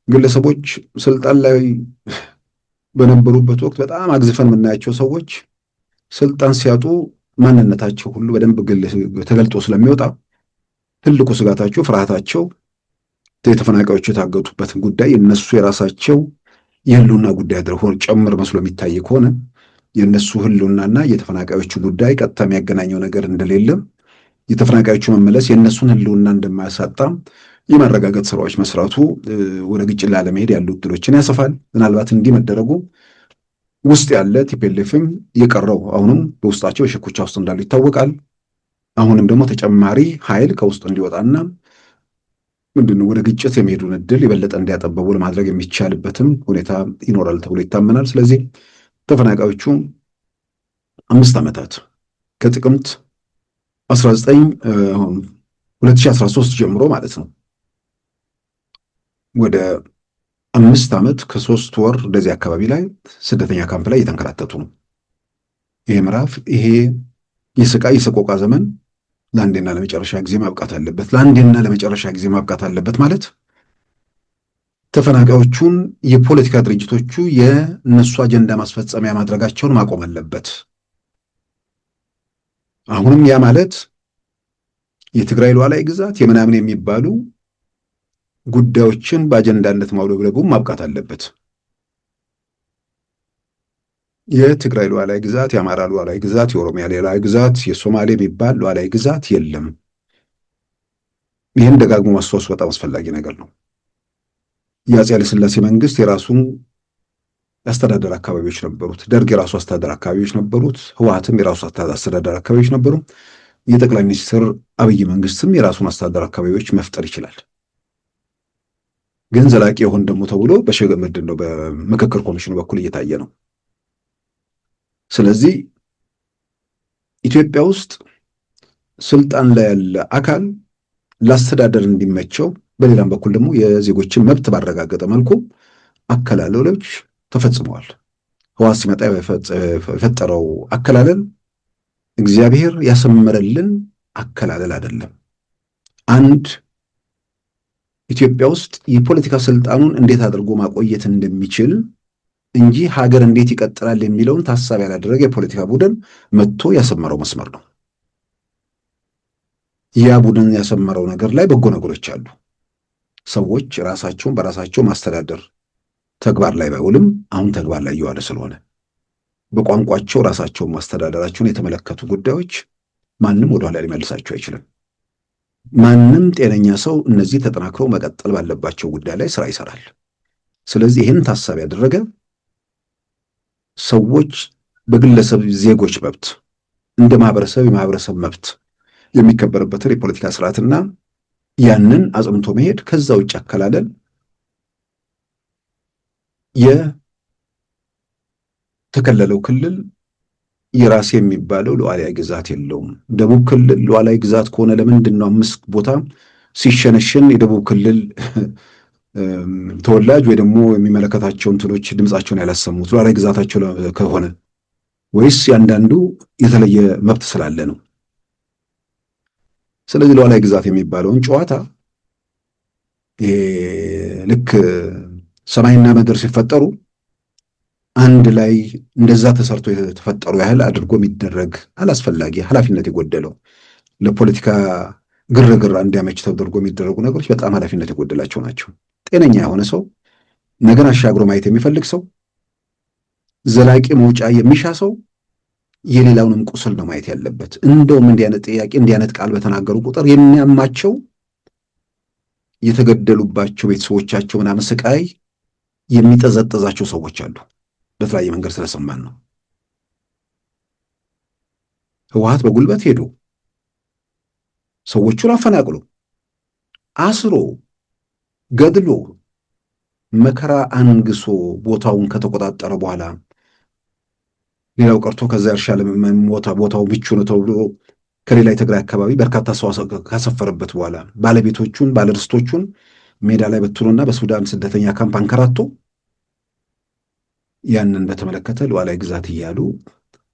ግለሰቦች ስልጣን ላይ በነበሩበት ወቅት በጣም አግዝፈን የምናያቸው ሰዎች ስልጣን ሲያጡ ማንነታቸው ሁሉ በደንብ ተገልጦ ስለሚወጣ ትልቁ ስጋታቸው፣ ፍርሃታቸው የተፈናቃዮች የታገቱበትን ጉዳይ የነሱ የራሳቸው የህልውና ጉዳይ አድርጎ ጨምር መስሎ የሚታይ ከሆነ የነሱ ህልውናና የተፈናቃዮቹ ጉዳይ ቀጥታ የሚያገናኘው ነገር እንደሌለም የተፈናቃዮቹ መመለስ የነሱን ህልውና እንደማያሳጣ የማረጋገጥ ስራዎች መስራቱ ወደ ግጭት ላለመሄድ ያሉ እድሎችን ያሰፋል። ምናልባት እንዲህ መደረጉ ውስጥ ያለ ቲፒኤልኤፍም የቀረው አሁንም በውስጣቸው የሽኩቻ ውስጥ እንዳሉ ይታወቃል። አሁንም ደግሞ ተጨማሪ ኃይል ከውስጥ እንዲወጣና ምንድነው ወደ ግጭት የሚሄዱን እድል የበለጠ እንዲያጠበቡ ለማድረግ የሚቻልበትም ሁኔታ ይኖራል ተብሎ ይታመናል። ስለዚህ ተፈናቃዮቹ 5 ዓመታት ከጥቅምት 2013 ጀምሮ ማለት ነው ወደ 5 ዓመት ከ3 ወር እንደዚህ አካባቢ ላይ ስደተኛ ካምፕ ላይ እየተንከራተቱ ነው። ይሄ ምዕራፍ ይሄ የስቃይ የሰቆቃ ዘመን ለአንዴና ለመጨረሻ ጊዜ ማብቃት አለበት። ለአንዴና ለመጨረሻ ጊዜ ማብቃት አለበት ማለት ተፈናቃዮቹን የፖለቲካ ድርጅቶቹ የነሱ አጀንዳ ማስፈጸሚያ ማድረጋቸውን ማቆም አለበት። አሁንም ያ ማለት የትግራይ ሉዓላዊ ግዛት የምናምን የሚባሉ ጉዳዮችን በአጀንዳነት ማውለብለቡ ማብቃት አለበት። የትግራይ ሉዓላዊ ግዛት፣ የአማራ ሉዓላዊ ግዛት፣ የኦሮሚያ ሉዓላዊ ግዛት፣ የሶማሌ የሚባል ሉዓላዊ ግዛት የለም። ይህን ደጋግሞ ማስታወስ በጣም አስፈላጊ ነገር ነው። የአፄ ኃይለሥላሴ መንግስት የራሱን አስተዳደር አካባቢዎች ነበሩት። ደርግ የራሱ አስተዳደር አካባቢዎች ነበሩት። ህወሓትም የራሱ አስተዳደር አካባቢዎች ነበሩ። የጠቅላይ ሚኒስትር አብይ መንግስትም የራሱን አስተዳደር አካባቢዎች መፍጠር ይችላል። ግን ዘላቂ የሆን ደግሞ ተብሎ ምንድን ነው በምክክር ኮሚሽኑ በኩል እየታየ ነው። ስለዚህ ኢትዮጵያ ውስጥ ስልጣን ላይ ያለ አካል ለአስተዳደር እንዲመቸው፣ በሌላም በኩል ደግሞ የዜጎችን መብት ባረጋገጠ መልኩ አከላለሎች ተፈጽመዋል። ህወሓት ሲመጣ የፈጠረው አከላለል እግዚአብሔር ያሰመረልን አከላለል አይደለም። አንድ ኢትዮጵያ ውስጥ የፖለቲካ ስልጣኑን እንዴት አድርጎ ማቆየት እንደሚችል እንጂ ሀገር እንዴት ይቀጥላል የሚለውን ታሳቢ ያላደረገ የፖለቲካ ቡድን መጥቶ ያሰመረው መስመር ነው። ያ ቡድን ያሰመረው ነገር ላይ በጎ ነገሮች አሉ። ሰዎች ራሳቸውን በራሳቸው ማስተዳደር ተግባር ላይ ባይውልም አሁን ተግባር ላይ እየዋለ ስለሆነ በቋንቋቸው ራሳቸውን ማስተዳደራቸውን የተመለከቱ ጉዳዮች ማንም ወደኋላ ሊመልሳቸው አይችልም። ማንም ጤነኛ ሰው እነዚህ ተጠናክረው መቀጠል ባለባቸው ጉዳይ ላይ ስራ ይሰራል። ስለዚህ ይህን ታሳቢ ያደረገ ሰዎች በግለሰብ ዜጎች መብት እንደ ማህበረሰብ የማህበረሰብ መብት የሚከበርበትን የፖለቲካ ስርዓትና ያንን አጽንቶ መሄድ፣ ከዛ ውጭ አከላለል የተከለለው ክልል የራሴ የሚባለው ሉዓላዊ ግዛት የለውም። ደቡብ ክልል ሉዓላዊ ግዛት ከሆነ ለምንድን ነው 5 ቦታ ሲሸነሽን የደቡብ ክልል ተወላጅ ወይ ደግሞ የሚመለከታቸው እንትኖች ድምጻቸውን ያላሰሙት? ሉዓላዊ ግዛታቸው ከሆነ ወይስ ያንዳንዱ የተለየ መብት ስላለ ነው? ስለዚህ ሉዓላዊ ግዛት የሚባለውን ጨዋታ ልክ ሰማይና ምድር ሲፈጠሩ አንድ ላይ እንደዛ ተሰርቶ የተፈጠሩ ያህል አድርጎ የሚደረግ አላስፈላጊ ኃላፊነት የጎደለው ለፖለቲካ ግርግር እንዲያመች ተደርጎ የሚደረጉ ነገሮች በጣም ኃላፊነት የጎደላቸው ናቸው። ጤነኛ የሆነ ሰው፣ ነገን አሻግሮ ማየት የሚፈልግ ሰው፣ ዘላቂ መውጫ የሚሻ ሰው የሌላውንም ቁስል ነው ማየት ያለበት። እንደውም እንዲህ አይነት ጥያቄ እንዲህ አይነት ቃል በተናገሩ ቁጥር የሚያማቸው የተገደሉባቸው ቤተሰቦቻቸው ምናምን ስቃይ የሚጠዘጠዛቸው ሰዎች አሉ። በተለያየ መንገድ ስለሰማን ነው። ህወሓት በጉልበት ሄዶ ሰዎቹን አፈናቅሎ አስሮ ገድሎ መከራ አንግሶ ቦታውን ከተቆጣጠረ በኋላ ሌላው ቀርቶ ከዛ እርሻ ቦታው ምቹ ነው ተብሎ ከሌላ የትግራይ አካባቢ በርካታ ሰው ካሰፈረበት በኋላ ባለቤቶቹን ባለርስቶቹን ሜዳ ላይ በትኖና በሱዳን ስደተኛ ካምፕ አንከራቶ ያንን በተመለከተ ሉዓላዊ ግዛት እያሉ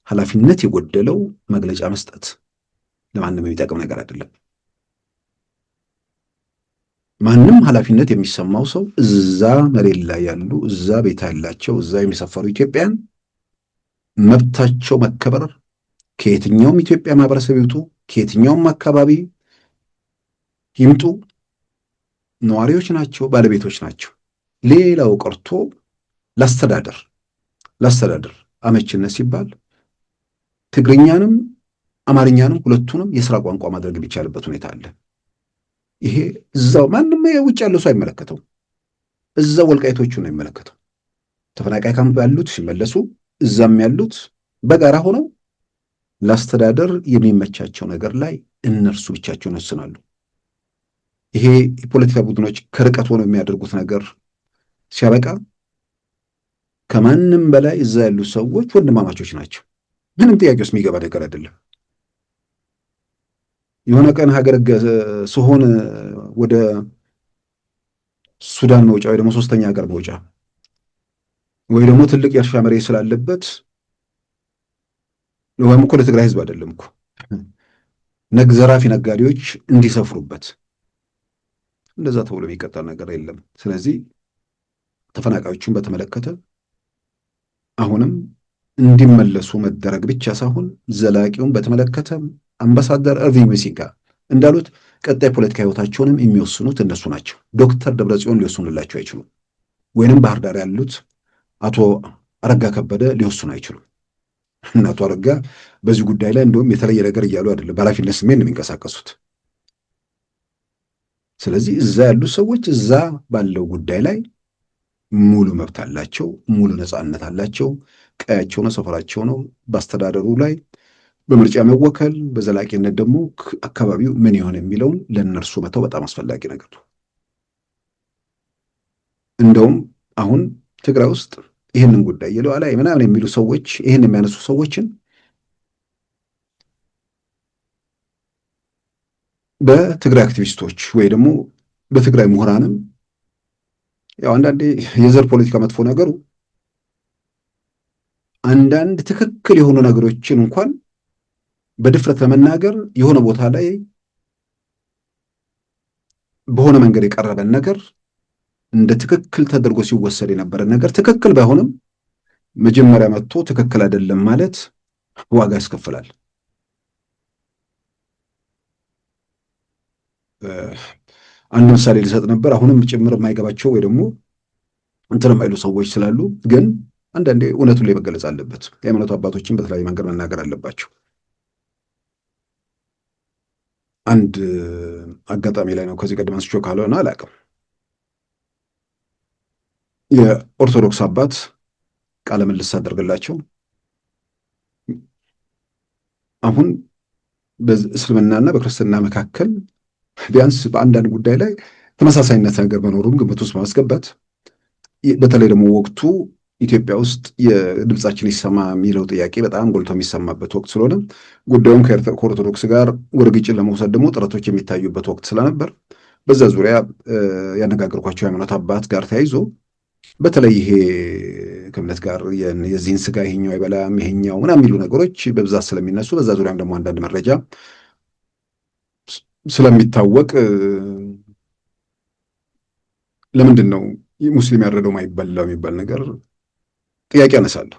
ኃላፊነት የጎደለው መግለጫ መስጠት ለማንም የሚጠቅም ነገር አይደለም። ማንም ኃላፊነት የሚሰማው ሰው እዛ መሬት ላይ ያሉ እዛ ቤት ያላቸው እዛ የሚሰፈሩ ኢትዮጵያን መብታቸው መከበር ከየትኛውም ኢትዮጵያ ማህበረሰብ ይውጡ፣ ከየትኛውም አካባቢ ይምጡ፣ ነዋሪዎች ናቸው፣ ባለቤቶች ናቸው። ሌላው ቀርቶ ላስተዳደር አመችነት ሲባል ትግርኛንም አማርኛንም ሁለቱንም የሥራ ቋንቋ ማድረግ የሚቻልበት ሁኔታ አለ። ይሄ እዛው ማንም የውጭ ያለው ሰው አይመለከተው፣ እዛው ወልቃይቶቹ ነው የሚመለከተው። ተፈናቃይ ካምፕ ያሉት ሲመለሱ እዛም ያሉት በጋራ ሆነው ለአስተዳደር የሚመቻቸው ነገር ላይ እነርሱ ብቻቸውን ይወስናሉ። ይሄ የፖለቲካ ቡድኖች ከርቀት ሆነው የሚያደርጉት ነገር ሲያበቃ ከማንም በላይ እዛ ያሉ ሰዎች ወንድማማቾች ናቸው። ምንም ጥያቄ ውስጥ የሚገባ ነገር አይደለም። የሆነ ቀን ሀገር ስሆን ወደ ሱዳን መውጫ ወይ ደግሞ ሶስተኛ ሀገር መውጫ ወይ ደግሞ ትልቅ የእርሻ መሬት ስላለበት ወይም እኮ ለትግራይ ህዝብ አይደለም እኮ ዘራፊ ነጋዴዎች እንዲሰፍሩበት እንደዛ ተብሎ የሚቀጠል ነገር የለም። ስለዚህ ተፈናቃዮቹን በተመለከተ አሁንም እንዲመለሱ መደረግ ብቻ ሳይሆን ዘላቂውን በተመለከተ አምባሳደር እርቪንግ ሚሲንጋ እንዳሉት ቀጣይ ፖለቲካ ህይወታቸውንም የሚወስኑት እነሱ ናቸው። ዶክተር ደብረጽዮን ሊወስኑላቸው አይችሉም። ወይንም ባህር ዳር ያሉት አቶ አረጋ ከበደ ሊወስኑ አይችሉም። እና አቶ አረጋ በዚህ ጉዳይ ላይ እንደውም የተለየ ነገር እያሉ አይደለም፣ በኃላፊነት ስሜት ነው የሚንቀሳቀሱት። ስለዚህ እዛ ያሉ ሰዎች እዛ ባለው ጉዳይ ላይ ሙሉ መብት አላቸው፣ ሙሉ ነፃነት አላቸው። ቀያቸው ነው፣ ሰፈራቸው ነው። በአስተዳደሩ ላይ በምርጫ መወከል፣ በዘላቂነት ደግሞ አካባቢው ምን ይሆን የሚለውን ለእነርሱ መተው በጣም አስፈላጊ ነገር ነው። እንደውም አሁን ትግራይ ውስጥ ይህንን ጉዳይ የሉዓላዊ ምናምን የሚሉ ሰዎች ይህን የሚያነሱ ሰዎችን በትግራይ አክቲቪስቶች ወይ ደግሞ በትግራይ ምሁራንም ያው አንዳንዴ የዘር ፖለቲካ መጥፎ ነገሩ አንዳንድ ትክክል የሆኑ ነገሮችን እንኳን በድፍረት ለመናገር የሆነ ቦታ ላይ በሆነ መንገድ የቀረበን ነገር እንደ ትክክል ተደርጎ ሲወሰድ የነበረን ነገር ትክክል ባይሆንም መጀመሪያ መጥቶ ትክክል አይደለም ማለት ዋጋ ያስከፍላል። አንድ ምሳሌ ሊሰጥ ነበር። አሁንም ጭምር የማይገባቸው ወይ ደግሞ እንትን የማይሉ ሰዎች ስላሉ፣ ግን አንዳንዴ እውነቱን ላይ መገለጽ አለበት። የሃይማኖት አባቶችን በተለያየ መንገድ መናገር አለባቸው። አንድ አጋጣሚ ላይ ነው ከዚህ ቀደም አንስቼው ካልሆነ አላውቅም። የኦርቶዶክስ አባት ቃለ ምልልስ አደርግላቸው አሁን በእስልምናና በክርስትና መካከል ቢያንስ በአንዳንድ ጉዳይ ላይ ተመሳሳይነት ነገር መኖሩን ግምት ውስጥ በማስገባት በተለይ ደግሞ ወቅቱ ኢትዮጵያ ውስጥ የድምፃችን ይሰማ የሚለው ጥያቄ በጣም ጎልቶ የሚሰማበት ወቅት ስለሆነ ጉዳዩን ከኦርቶዶክስ ጋር ወደ ግጭት ለመውሰድ ደግሞ ጥረቶች የሚታዩበት ወቅት ስለነበር በዛ ዙሪያ ያነጋገርኳቸው ሃይማኖት አባት ጋር ተያይዞ በተለይ ይሄ ከእምነት ጋር የዚህን ስጋ ይሄኛው አይበላም ይሄኛው ምናምን የሚሉ ነገሮች በብዛት ስለሚነሱ በዛ ዙሪያም ደግሞ አንዳንድ መረጃ ስለሚታወቅ ለምንድን ነው ሙስሊም ያረደው ማይበላው የሚባል ነገር ጥያቄ አነሳለሁ።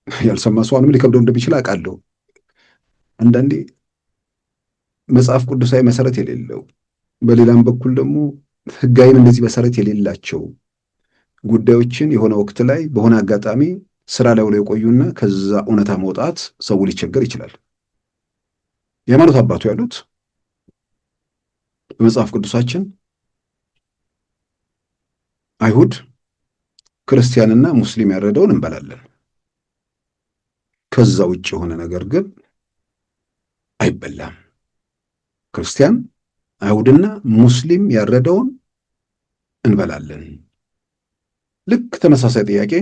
ያልሰማ ሰው አሁንም ሊከብደው እንደሚችል አውቃለሁ። አንዳንዴ መጽሐፍ ቅዱሳዊ መሰረት የሌለው በሌላም በኩል ደግሞ ህጋዊም እንደዚህ መሰረት የሌላቸው ጉዳዮችን የሆነ ወቅት ላይ በሆነ አጋጣሚ ስራ ላይ ውለው የቆዩና ከዛ እውነታ መውጣት ሰው ሊቸገር ይችላል። የሃይማኖት አባቱ ያሉት በመጽሐፍ ቅዱሳችን አይሁድ ክርስቲያንና ሙስሊም ያረደውን እንበላለን፣ ከዛ ውጭ የሆነ ነገር ግን አይበላም። ክርስቲያን አይሁድና ሙስሊም ያረደውን እንበላለን። ልክ ተመሳሳይ ጥያቄ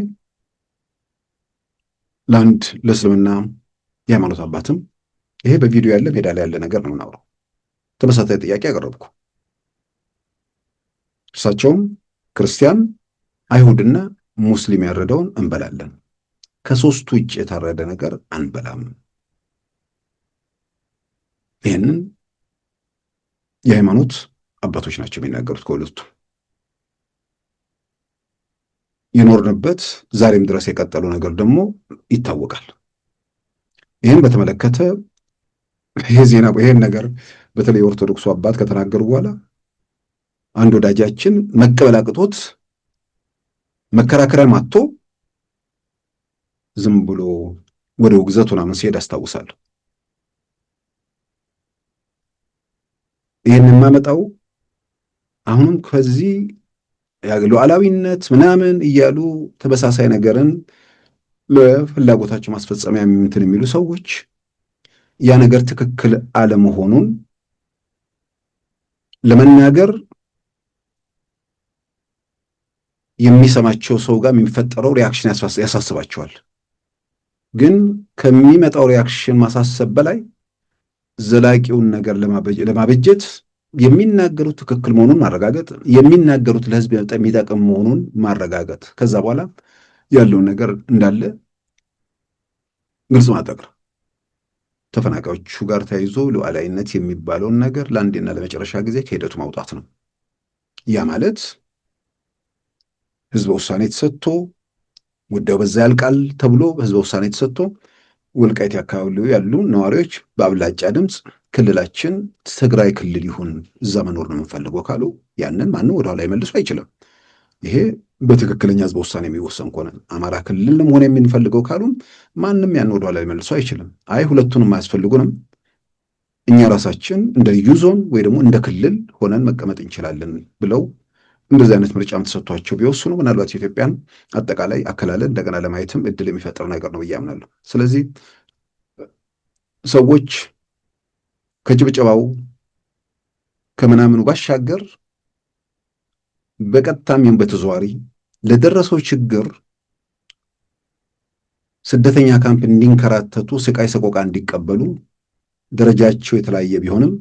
ለአንድ ለእስልምና የሃይማኖት አባትም ይሄ በቪዲዮ ያለ ሜዳ ላይ ያለ ነገር ነው የምናወራው። ተመሳሳይ ጥያቄ ያቀረብኩ እርሳቸውም ክርስቲያን አይሁድና ሙስሊም ያረደውን እንበላለን፣ ከሶስቱ ውጭ የታረደ ነገር አንበላም። ይህንን የሃይማኖት አባቶች ናቸው የሚናገሩት ከሁለቱ። የኖርንበት ዛሬም ድረስ የቀጠሉ ነገር ደግሞ ይታወቃል። ይህን በተመለከተ ይህን ነገር በተለይ የኦርቶዶክሱ አባት ከተናገሩ በኋላ አንድ ወዳጃችን መቀበል አቅቶት መከራከሪያ ማጥቶ ዝም ብሎ ወደ ውግዘቱ ምናምን ሲሄድ አስታውሳለሁ። ይህን የማመጣው አሁንም ከዚህ ሉዓላዊነት ምናምን እያሉ ተመሳሳይ ነገርን ለፍላጎታቸው ማስፈጸሚያ እንትን የሚሉ ሰዎች ያ ነገር ትክክል አለመሆኑን ለመናገር የሚሰማቸው ሰው ጋር የሚፈጠረው ሪያክሽን ያሳስባቸዋል። ግን ከሚመጣው ሪያክሽን ማሳሰብ በላይ ዘላቂውን ነገር ለማበጀት የሚናገሩት ትክክል መሆኑን ማረጋገጥ፣ የሚናገሩት ለሕዝብ የሚጠቅም መሆኑን ማረጋገጥ፣ ከዛ በኋላ ያለውን ነገር እንዳለ ግልጽ ማድረግ ነው። ተፈናቃዮቹ ጋር ተያይዞ ሉዓላዊነት የሚባለውን ነገር ለአንዴና ለመጨረሻ ጊዜ ከሂደቱ ማውጣት ነው። ያ ማለት ህዝበ ውሳኔ ተሰጥቶ ጉዳዩ በዛ ያልቃል ተብሎ ህዝበ ውሳኔ ተሰጥቶ ወልቃይት አካባቢ ያሉ ነዋሪዎች በአብላጫ ድምፅ ክልላችን ትግራይ ክልል ይሁን እዛ መኖር ነው የምንፈልገው ካሉ ያንን ማንም ወደኋላ ይመልሱ አይችልም። ይሄ በትክክለኛ ህዝበ ውሳኔ የሚወሰን ከሆነ አማራ ክልል መሆን የምንፈልገው ካሉም ማንም ያን ወደኋላ ይመልሱ አይችልም። አይ ሁለቱንም አያስፈልጉንም፣ እኛ ራሳችን እንደ ልዩ ዞን ወይ ደግሞ እንደ ክልል ሆነን መቀመጥ እንችላለን ብለው እንደዚህ አይነት ምርጫም ተሰጥቷቸው ቢወስኑ ምናልባት የኢትዮጵያን አጠቃላይ አከላለል እንደገና ለማየትም እድል የሚፈጥር ነገር ነው ብዬ አምናለሁ። ስለዚህ ሰዎች ከጭብጨባው ከምናምኑ ባሻገር በቀጥታም ይሁን በተዘዋዋሪ ለደረሰው ችግር ስደተኛ ካምፕ እንዲንከራተቱ ስቃይ ሰቆቃ እንዲቀበሉ ደረጃቸው የተለያየ ቢሆንም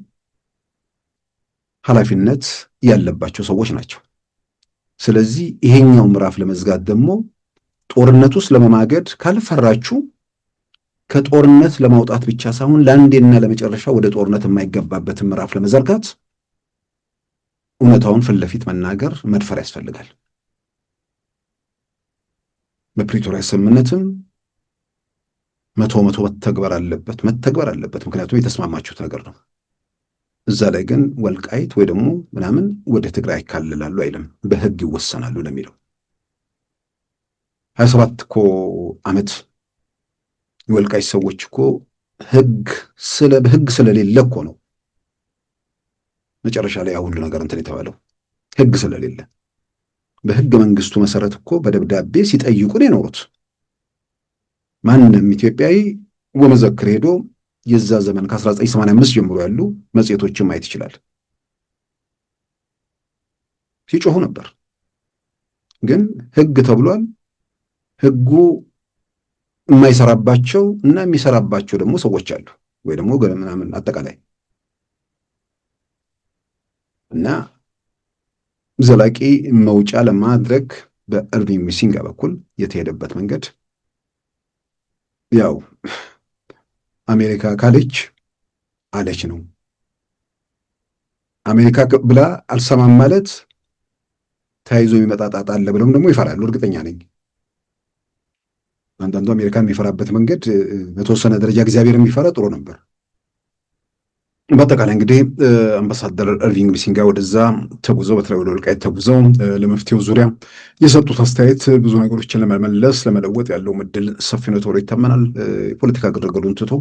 ኃላፊነት ያለባቸው ሰዎች ናቸው። ስለዚህ ይሄኛው ምዕራፍ ለመዝጋት ደግሞ ጦርነት ውስጥ ለመማገድ ካልፈራችሁ ከጦርነት ለማውጣት ብቻ ሳይሆን ለአንዴና ለመጨረሻ ወደ ጦርነት የማይገባበትን ምዕራፍ ለመዘርጋት እውነታውን ፊት ለፊት መናገር መድፈር ያስፈልጋል። በፕሪቶሪያ ስምምነትም መቶ መተግበር አለበት። ምክንያቱም የተስማማችሁት ነገር ነው። እዛ ላይ ግን ወልቃይት ወይ ደግሞ ምናምን ወደ ትግራይ ይካልላሉ አይልም፣ በህግ ይወሰናሉ ለሚለው 27 እኮ ዓመት የወልቃይት ሰዎች እኮ በህግ ስለሌለ እኮ ነው መጨረሻ ላይ ሁሉ ነገር እንትን የተባለው። ህግ ስለሌለ በህገ መንግስቱ መሰረት እኮ በደብዳቤ ሲጠይቁን የኖሩት ማንም ኢትዮጵያዊ ወመዘክር ሄዶ የዛ ዘመን ከ1985 ጀምሮ ያሉ መጽሔቶችን ማየት ይችላል። ሲጮሁ ነበር። ግን ህግ ተብሏል። ህጉ የማይሰራባቸው እና የሚሰራባቸው ደግሞ ሰዎች አሉ ወይ ደግሞ ምናምን አጠቃላይ እና ዘላቂ መውጫ ለማድረግ በእርቪንግ ሚሲንጋ በኩል የተሄደበት መንገድ ያው አሜሪካ ካለች አለች ነው። አሜሪካ ብላ አልሰማም ማለት ተያይዞ የሚመጣ ጣጣ አለ ብለውም ደግሞ ይፈራሉ። እርግጠኛ ነኝ አንዳንዱ አሜሪካን የሚፈራበት መንገድ በተወሰነ ደረጃ እግዚአብሔር የሚፈራ ጥሩ ነበር። በአጠቃላይ እንግዲህ አምባሳደር ኢርቪንግ ቢሲንጋ ወደዛ ተጉዘው በተለይ ወደ ወልቃይት ተጉዘው ለመፍትሄው ዙሪያ የሰጡት አስተያየት ብዙ ነገሮችን ለመመለስ ለመለወጥ ያለው እድል ሰፊ ነው ተብሎ ይታመናል። የፖለቲካ ግርግሩን ትቶ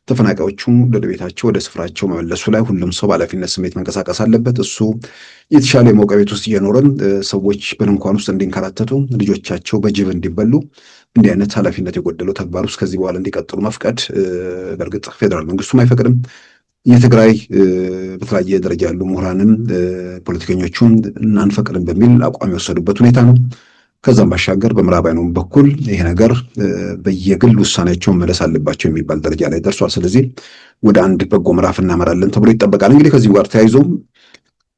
ተፈናቃዮቹም ወደ ቤታቸው ወደ ስፍራቸው መመለሱ ላይ ሁሉም ሰው በኃላፊነት ስሜት መንቀሳቀስ አለበት። እሱ የተሻለ የሞቀ ቤት ውስጥ እየኖረን ሰዎች በድንኳን ውስጥ እንዲንከራተቱ፣ ልጆቻቸው በጅብ እንዲበሉ እንዲህ አይነት ኃላፊነት የጎደለው ተግባር ውስጥ ከዚህ በኋላ እንዲቀጥሉ መፍቀድ በእርግጥ ፌዴራል መንግስቱም አይፈቅድም። የትግራይ በተለያየ ደረጃ ያሉ ምሁራንም ፖለቲከኞቹም እናንፈቅድም በሚል አቋም የወሰዱበት ሁኔታ ነው። ከዛም ባሻገር በምዕራባውያኑ በኩል ይሄ ነገር በየግል ውሳኔያቸው መመለስ አለባቸው የሚባል ደረጃ ላይ ደርሷል። ስለዚህ ወደ አንድ በጎ ምዕራፍ እናመራለን ተብሎ ይጠበቃል። እንግዲህ ከዚህ ጋር ተያይዞ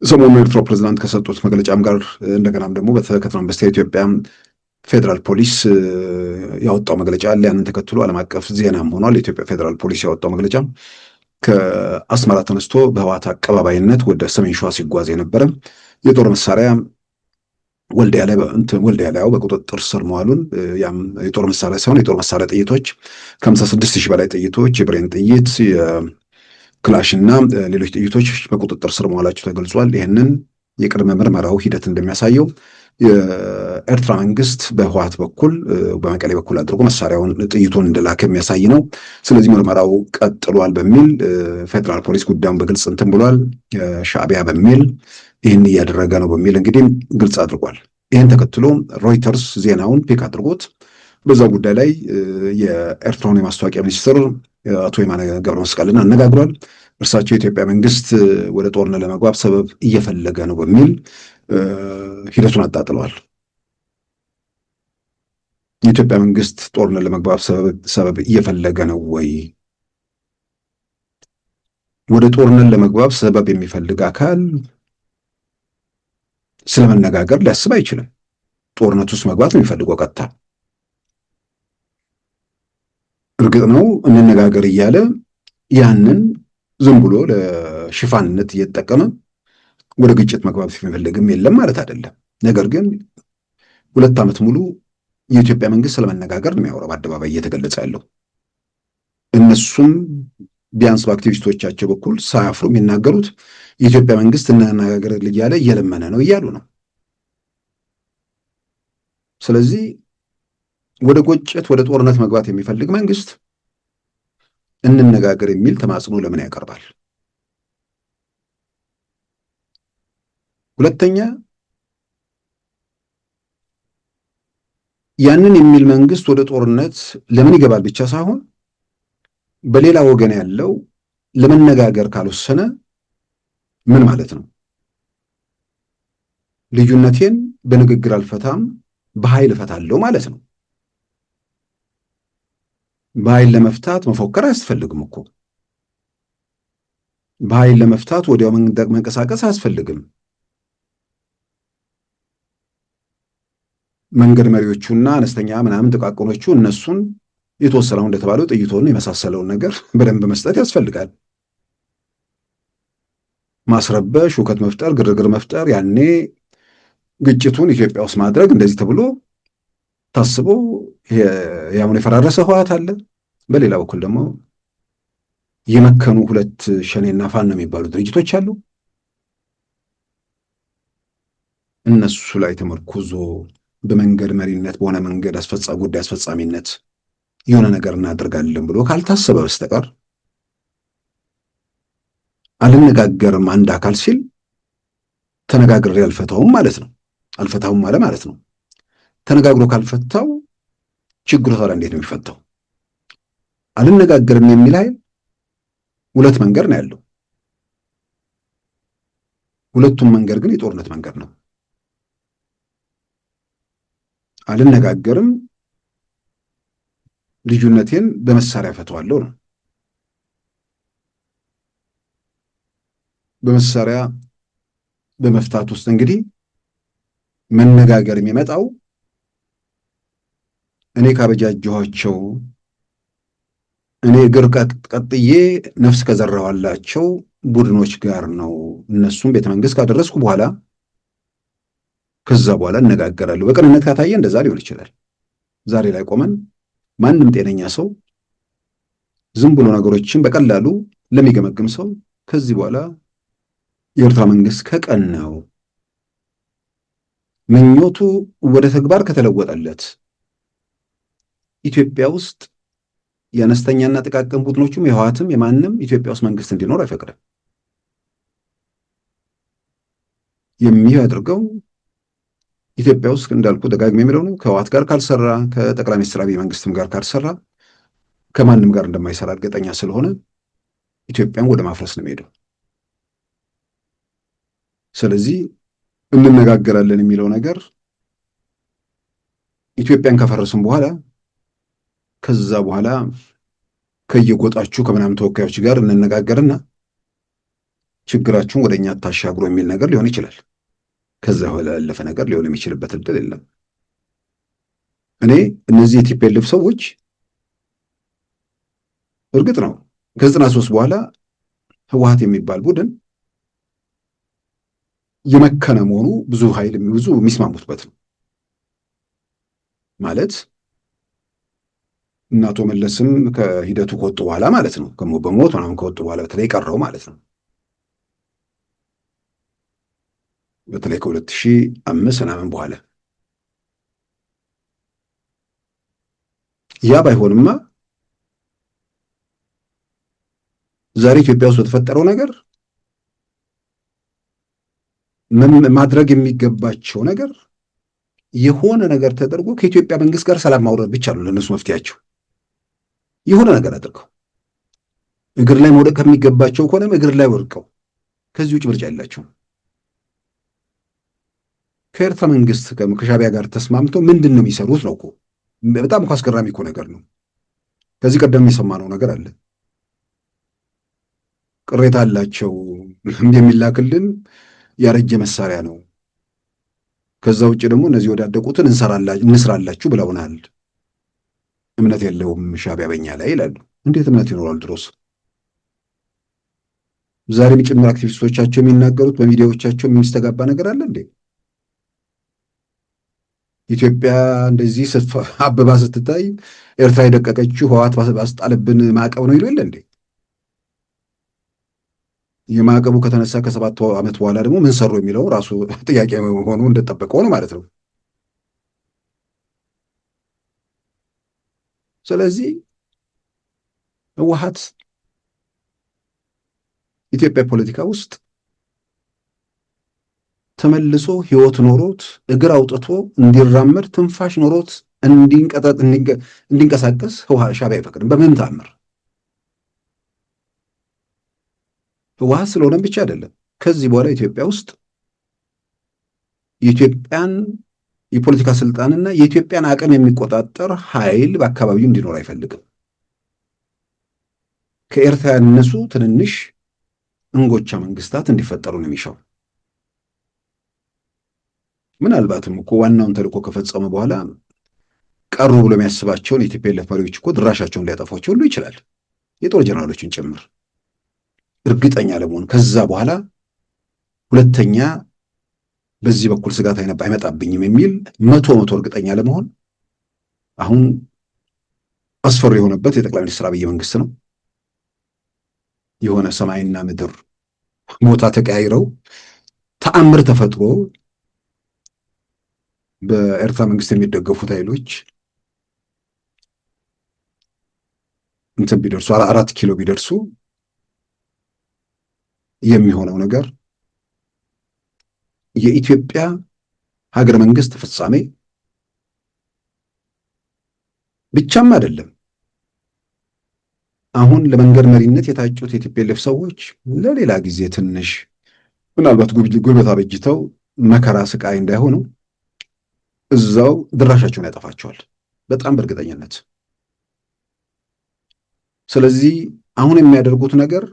ሰሞኑን የኤርትራው ፕሬዝዳንት ከሰጡት መግለጫም ጋር እንደገናም ደግሞ ከትናንት በስቲያ ኢትዮጵያ ፌዴራል ፖሊስ ያወጣው መግለጫ አለ። ያንን ተከትሎ ዓለም አቀፍ ዜናም ሆኗል። የኢትዮጵያ ፌዴራል ፖሊስ ያወጣው መግለጫ ከአስመራ ተነስቶ በህወሓት አቀባባይነት ወደ ሰሜን ሸዋ ሲጓዝ የነበረ የጦር መሳሪያ ወልዲያ ላይ በቁጥጥር ስር መዋሉን፣ ያም የጦር መሳሪያ ሳይሆን የጦር መሳሪያ ጥይቶች ከ56 ሺህ በላይ ጥይቶች፣ የብሬን ጥይት፣ የክላሽ እና ሌሎች ጥይቶች በቁጥጥር ስር መዋላቸው ተገልጿል። ይህንን የቅድመ ምርመራው ሂደት እንደሚያሳየው የኤርትራ መንግስት በህወሓት በኩል በመቀሌ በኩል አድርጎ መሳሪያውን ጥይቱን እንደላከ የሚያሳይ ነው። ስለዚህ ምርመራው ቀጥሏል በሚል ፌዴራል ፖሊስ ጉዳዩን በግልጽ እንትን ብሏል። ሻዕቢያ በሚል ይህን እያደረገ ነው በሚል እንግዲህ ግልጽ አድርጓል። ይህን ተከትሎ ሮይተርስ ዜናውን ፒክ አድርጎት በዛ ጉዳይ ላይ የኤርትራውን የማስታወቂያ ሚኒስትር አቶ የማነ ገብረ መስቀልን አነጋግሯል። እርሳቸው የኢትዮጵያ መንግስት ወደ ጦርነት ለመግባት ሰበብ እየፈለገ ነው በሚል ሂደቱን አጣጥለዋል። የኢትዮጵያ መንግስት ጦርነት ለመግባት ሰበብ እየፈለገ ነው ወይ? ወደ ጦርነት ለመግባት ሰበብ የሚፈልግ አካል ስለመነጋገር ሊያስብ አይችልም። ጦርነት ውስጥ መግባት ነው የሚፈልገው ቀጥታ። እርግጥ ነው እንነጋገር እያለ ያንን ዝም ብሎ ለሽፋንነት እየተጠቀመ ወደ ግጭት መግባት የሚፈልግም የለም ማለት አይደለም። ነገር ግን 2 ዓመት ሙሉ የኢትዮጵያ መንግስት ስለመነጋገር ነው የሚያወራው በአደባባይ እየተገለጸ ያለው። እነሱም ቢያንስ በአክቲቪስቶቻቸው በኩል ሳያፍሩ የሚናገሩት የኢትዮጵያ መንግስት እንነጋገር እያለ እየለመነ ነው እያሉ ነው። ስለዚህ ወደ ግጭት ወደ ጦርነት መግባት የሚፈልግ መንግስት እንነጋገር የሚል ተማጽኖ ለምን ያቀርባል? ሁለተኛ ያንን የሚል መንግስት ወደ ጦርነት ለምን ይገባል ብቻ ሳይሆን በሌላ ወገን ያለው ለመነጋገር ካልወሰነ ምን ማለት ነው? ልዩነቴን በንግግር አልፈታም በኃይል እፈታለሁ ማለት ነው። በኃይል ለመፍታት መፎከር አያስፈልግም እኮ። በኃይል ለመፍታት ወዲያው መንቀሳቀስ አያስፈልግም። መንገድ መሪዎቹና አነስተኛ ምናምን ጥቃቅኖቹ እነሱን የተወሰነው እንደተባለው ጥይቶን የመሳሰለውን ነገር በደንብ መስጠት ያስፈልጋል። ማስረበሽ፣ ሁከት መፍጠር፣ ግርግር መፍጠር፣ ያኔ ግጭቱን ኢትዮጵያ ውስጥ ማድረግ እንደዚህ ተብሎ ታስቦ ያሁን የፈራረሰ ህወሓት አለ። በሌላ በኩል ደግሞ የመከኑ 2 ሸኔና ፋኖ የሚባሉ ድርጅቶች አሉ። እነሱ ላይ ተመርኩዞ በመንገድ መሪነት በሆነ መንገድ ጉዳይ አስፈጻሚነት የሆነ ነገር እናደርጋለን ብሎ ካልታሰበ በስተቀር አልነጋገርም አንድ አካል ሲል ተነጋግሬ አልፈታውም ማለት ነው። አልፈታውም ማለት ነው። ተነጋግሮ ካልፈታው ችግሩ ታዲያ እንዴት ነው የሚፈታው? አልነጋገርም የሚል ኃይል 2 መንገድ ነው ያለው። ሁለቱም መንገድ ግን የጦርነት መንገድ ነው። አልነጋገርም ልዩነቴን በመሳሪያ ፈተዋለሁ ነው። በመሳሪያ በመፍታት ውስጥ እንግዲህ መነጋገር የሚመጣው እኔ ካበጃጀኋቸው እኔ እግር ቀጥዬ ነፍስ ከዘራኋላቸው ቡድኖች ጋር ነው። እነሱም ቤተ መንግስት ካደረስኩ በኋላ ከዛ በኋላ እነጋገራለሁ። በቅንነት ካታየ እንደዛ ሊሆን ይችላል። ዛሬ ላይ ቆመን ማንም ጤነኛ ሰው ዝም ብሎ ነገሮችን በቀላሉ ለሚገመግም ሰው ከዚህ በኋላ የኤርትራ መንግስት ከቀናው ምኞቱ ወደ ተግባር ከተለወጠለት ኢትዮጵያ ውስጥ የአነስተኛና ጥቃቅን ቡድኖችም የህወሓትም የማንም ኢትዮጵያ ውስጥ መንግስት እንዲኖር አይፈቅድም። የሚያደርገው ኢትዮጵያ ውስጥ እንዳልኩ ደጋግሜ የሚለው ነው፣ ከህወሓት ጋር ካልሰራ፣ ከጠቅላይ ሚኒስትር አብይ መንግስትም ጋር ካልሰራ ከማንም ጋር እንደማይሰራ እርግጠኛ ስለሆነ ኢትዮጵያን ወደ ማፍረስ ነው የሚሄደው። ስለዚህ እንነጋገራለን የሚለው ነገር ኢትዮጵያን ከፈረስም በኋላ ከዛ በኋላ ከየጎጣችሁ ከምናምን ተወካዮች ጋር እንነጋገርና ችግራችሁን ወደኛ ታሻግሮ የሚል ነገር ሊሆን ይችላል። ከዛ ያለፈ ነገር ሊሆን የሚችልበት እድል የለም። እኔ እነዚህ የቲፒኤልኤፍ ሰዎች እርግጥ ነው ከ93 በኋላ ህወሓት የሚባል ቡድን የመከነ መሆኑ ብዙ ኃይል ብዙ የሚስማሙበት ነው ማለት እና አቶ መለስም ከሂደቱ ከወጡ በኋላ ማለት ነው በሞት ምናምን ከወጡ በኋላ በተለይ ቀረው ማለት ነው በተለይ ከ2005 ምናምን በኋላ ያ ባይሆንማ ዛሬ ኢትዮጵያ ውስጥ በተፈጠረው ነገር ማድረግ የሚገባቸው ነገር የሆነ ነገር ተደርጎ ከኢትዮጵያ መንግስት ጋር ሰላም ማውረድ ብቻ ነው ለነሱ መፍትያቸው። የሆነ ነገር አድርገው እግር ላይ መውደቅ ከሚገባቸው ከሆነም እግር ላይ ወድቀው ከዚህ ውጭ ምርጫ የላቸውም። ከኤርትራ መንግስት ከሻዕቢያ ጋር ተስማምተው ምንድን ነው የሚሰሩት ነው እኮ በጣም እኮ አስገራሚ እኮ ነገር ነው። ከዚህ ቀደም የሰማነው ነገር አለ። ቅሬታ አላቸው የሚላክልን ያረጀ መሳሪያ ነው፣ ከዛ ውጭ ደግሞ እነዚህ ወዳደቁትን እንስራላችሁ ብለውናል። እምነት የለውም ሻዕቢያ በኛ ላይ ይላሉ። እንዴት እምነት ይኖራል? ድሮስ ዛሬም ጭምር አክቲቪስቶቻቸው የሚናገሩት በሚዲያዎቻቸው የሚስተጋባ ነገር አለ እንዴ? ኢትዮጵያ እንደዚህ አበባ ስትታይ ኤርትራ የደቀቀችው ህወሓት ባስጣለብን ማዕቀብ ነው ይሉ የለ እንዴ? የማዕቀቡ ከተነሳ ከ7 ዓመት በኋላ ደግሞ ምን ሰሩ የሚለው ራሱ ጥያቄ ሆኖ እንደጠበቀው ነው ማለት ነው። ስለዚህ ህወሓት ኢትዮጵያ ፖለቲካ ውስጥ ተመልሶ ህይወት ኖሮት እግር አውጥቶ እንዲራመድ ትንፋሽ ኖሮት እንዲንቀሳቀስ ሻዕቢያ አይፈቅድም በምንም ተአምር። ህወሓት ስለሆነም ብቻ አይደለም፣ ከዚህ በኋላ ኢትዮጵያ ውስጥ የኢትዮጵያን የፖለቲካ ስልጣንና የኢትዮጵያን አቅም የሚቆጣጠር ኃይል በአካባቢው እንዲኖር አይፈልግም። ከኤርትራ ያነሱ ትንንሽ እንጎቻ መንግስታት እንዲፈጠሩ ነው የሚሻው። ምናልባትም እኮ ዋናውን ተልእኮ ከፈጸመ በኋላ ቀሩ ብሎ የሚያስባቸውን የቲፒኤልኤፍ መሪዎች እኮ ድራሻቸውን ሊያጠፏቸው ሁሉ ይችላል፣ የጦር ጀነራሎችን ጭምር እርግጠኛ ለመሆን ከዛ በኋላ ሁለተኛ በዚህ በኩል ስጋት አይመጣብኝም የሚል መቶ እርግጠኛ ለመሆን አሁን አስፈሪ የሆነበት የጠቅላይ ሚኒስትር አብይ መንግስት ነው። የሆነ ሰማይና ምድር ቦታ ተቀያይረው ተአምር ተፈጥሮ በኤርትራ መንግስት የሚደገፉት ኃይሎች እንትን ቢደርሱ 4 ኪሎ ቢደርሱ የሚሆነው ነገር የኢትዮጵያ ሀገረ መንግስት ፍጻሜ ብቻም አይደለም። አሁን ለመንገድ መሪነት የታጩት የቲፒኤልኤፍ ሰዎች ለሌላ ጊዜ ትንሽ ምናልባት ጉልበት አበጅተው መከራ ስቃይ እንዳይሆኑ እዛው ድራሻቸውን ያጠፋቸዋል በጣም በእርግጠኝነት። ስለዚህ አሁን የሚያደርጉት ነገር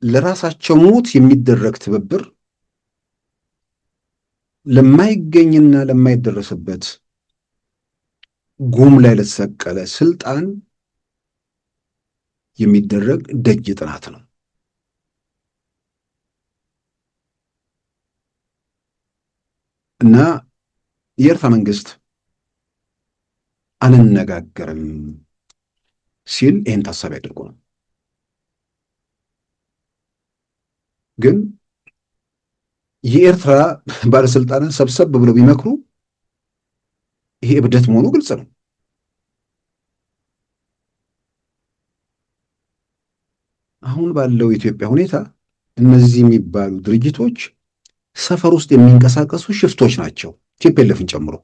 ለራሳቸው ሞት የሚደረግ ትብብር ለማይገኝና ለማይደረስበት ጉም ላይ ለተሰቀለ ስልጣን የሚደረግ ደጅ ጥናት ነው። እና የኤርትራ መንግስት አንነጋገርም ሲል ይህን ታሳቢ አድርጎ ነው። ግን የኤርትራ ባለስልጣናት ሰብሰብ ብለው ቢመክሩ ይሄ እብደት መሆኑ ግልጽ ነው። አሁን ባለው የኢትዮጵያ ሁኔታ እነዚህ የሚባሉ ድርጅቶች ሰፈር ውስጥ የሚንቀሳቀሱ ሽፍቶች ናቸው፣ ቲፒኤልኤፍን ጨምሮ።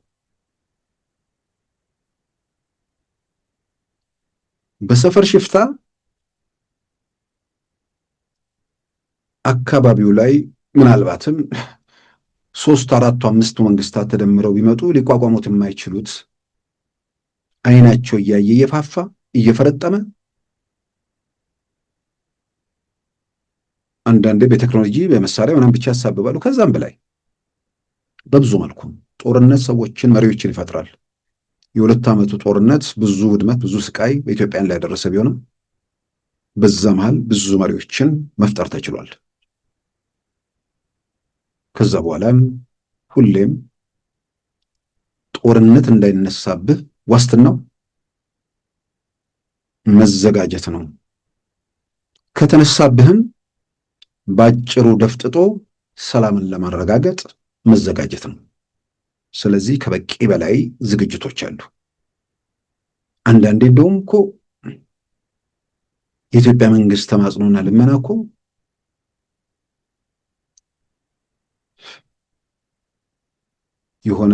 በሰፈር ሽፍታ አካባቢው ላይ ምናልባትም 3፣ 4፣ 5 መንግስታት ተደምረው ቢመጡ ሊቋቋሙት የማይችሉት አይናቸው እያየ እየፋፋ እየፈረጠመ አንዳንዴ በቴክኖሎጂ በመሳሪያ ምናምን ብቻ ያሳብባሉ። ከዛም በላይ በብዙ መልኩ ጦርነት ሰዎችን መሪዎችን ይፈጥራል። የ2 ዓመቱ ጦርነት ብዙ ውድመት ብዙ ስቃይ በኢትዮጵያን ላይ ያደረሰ ቢሆንም በዛ መሃል ብዙ መሪዎችን መፍጠር ተችሏል። ከዛ በኋላም ሁሌም ጦርነት እንዳይነሳብህ ዋስትናው መዘጋጀት ነው። ከተነሳብህም ባጭሩ ደፍጥጦ ሰላምን ለማረጋገጥ መዘጋጀት ነው። ስለዚህ ከበቂ በላይ ዝግጅቶች አሉ። አንዳንዴ እንደውም እኮ የኢትዮጵያ መንግስት ተማጽኖና ልመና እኮ የሆነ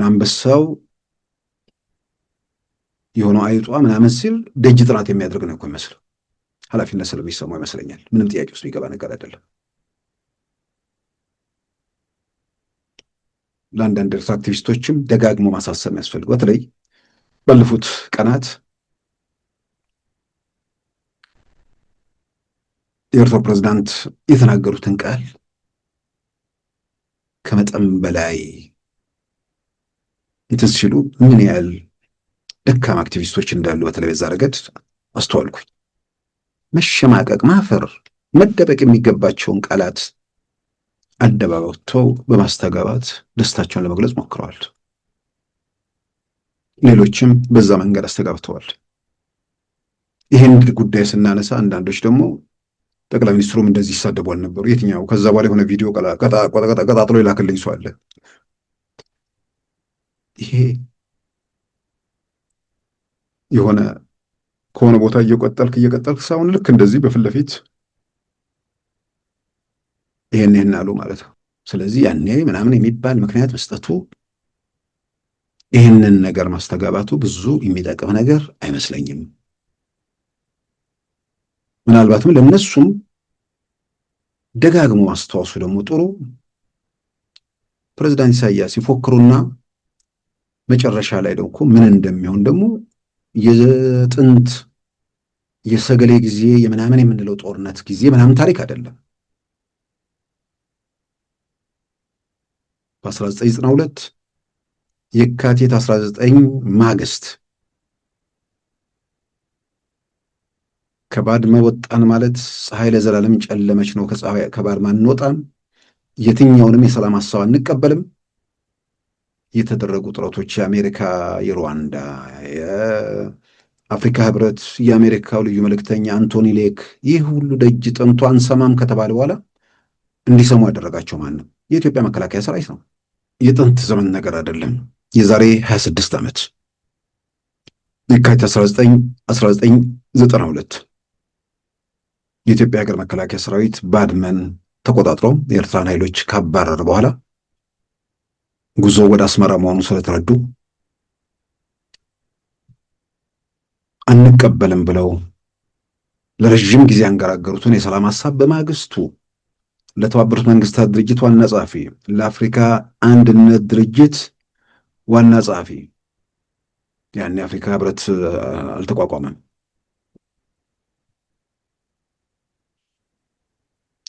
አንበሳው የሆነው አይጧ ምናምን ሲል ደጅ ጥናት የሚያደርግ ነው እኮ ይመስል ኃላፊነት ስለሚሰማው ይመስለኛል። ምንም ጥያቄ ውስጥ የሚገባ ነገር አይደለም። ለአንዳንድ ኤርትራ አክቲቪስቶችም ደጋግሞ ማሳሰብ የሚያስፈልግ በተለይ ባለፉት ቀናት የኤርትራ ፕሬዝዳንት የተናገሩትን ቃል ከመጠን በላይ እንትን ሲሉ ምን ያህል ደካማ አክቲቪስቶች እንዳሉ በተለይ በዛ ረገድ አስተዋልኩኝ። መሸማቀቅ፣ ማፈር፣ መደበቅ የሚገባቸውን ቃላት አደባባይ ወጥተው በማስተጋባት ደስታቸውን ለመግለጽ ሞክረዋል። ሌሎችም በዛ መንገድ አስተጋብተዋል። ይህን ጉዳይ ስናነሳ አንዳንዶች ደግሞ ጠቅላይ ሚኒስትሩም እንደዚህ ይሳደቡ አልነበሩ? የትኛው? ከዛ በኋላ የሆነ ቪዲዮ ቀጣጥሎ ይላክልኝ ሰው አለ። ይሄ የሆነ ከሆነ ቦታ እየቀጠልክ ሳይሆን ልክ እንደዚህ በፊት ለፊት ይሄን አሉ ማለት ነው። ስለዚህ ያኔ ምናምን የሚባል ምክንያት መስጠቱ ይህንን ነገር ማስተጋባቱ ብዙ የሚጠቅም ነገር አይመስለኝም። ምናልባትም ለነሱም ደጋግሞ ማስተዋወሱ ደግሞ ጥሩ። ፕሬዝዳንት ኢሳያስ ሲፎክሩና መጨረሻ ላይ ደግሞ ምን እንደሚሆን ደግሞ የጥንት የሰገሌ ጊዜ የምናምን የምንለው ጦርነት ጊዜ ምናምን ታሪክ አይደለም። በ1992 የካቲት 19 ማግስት ከባድመ ወጣን ማለት ፀሐይ ለዘላለም ጨለመች ነው። ከባድመ አንወጣም፣ የትኛውንም የሰላም ሀሳብ አንቀበልም። የተደረጉ ጥረቶች የአሜሪካ፣ የሩዋንዳ፣ የአፍሪካ ህብረት፣ የአሜሪካው ልዩ መልእክተኛ አንቶኒ ሌክ ይህ ሁሉ ደጅ ጠንቶ አንሰማም ከተባለ በኋላ እንዲሰሙ ያደረጋቸው ማንም የኢትዮጵያ መከላከያ ሰራዊት ነው። የጥንት ዘመን ነገር አይደለም። የዛሬ 26 ዓመት የካቲት 1992 የኢትዮጵያ ሀገር መከላከያ ሰራዊት ባድመን ተቆጣጥሮ የኤርትራን ኃይሎች ካባረረ በኋላ ጉዞ ወደ አስመራ መሆኑ ስለተረዱ አንቀበልም ብለው ለረጅም ጊዜ አንገራገሩትን የሰላም ሀሳብ በማግስቱ ለተባበሩት መንግስታት ድርጅት ዋና ጸሐፊ፣ ለአፍሪካ አንድነት ድርጅት ዋና ጸሐፊ፣ ያን የአፍሪካ ህብረት አልተቋቋመም፣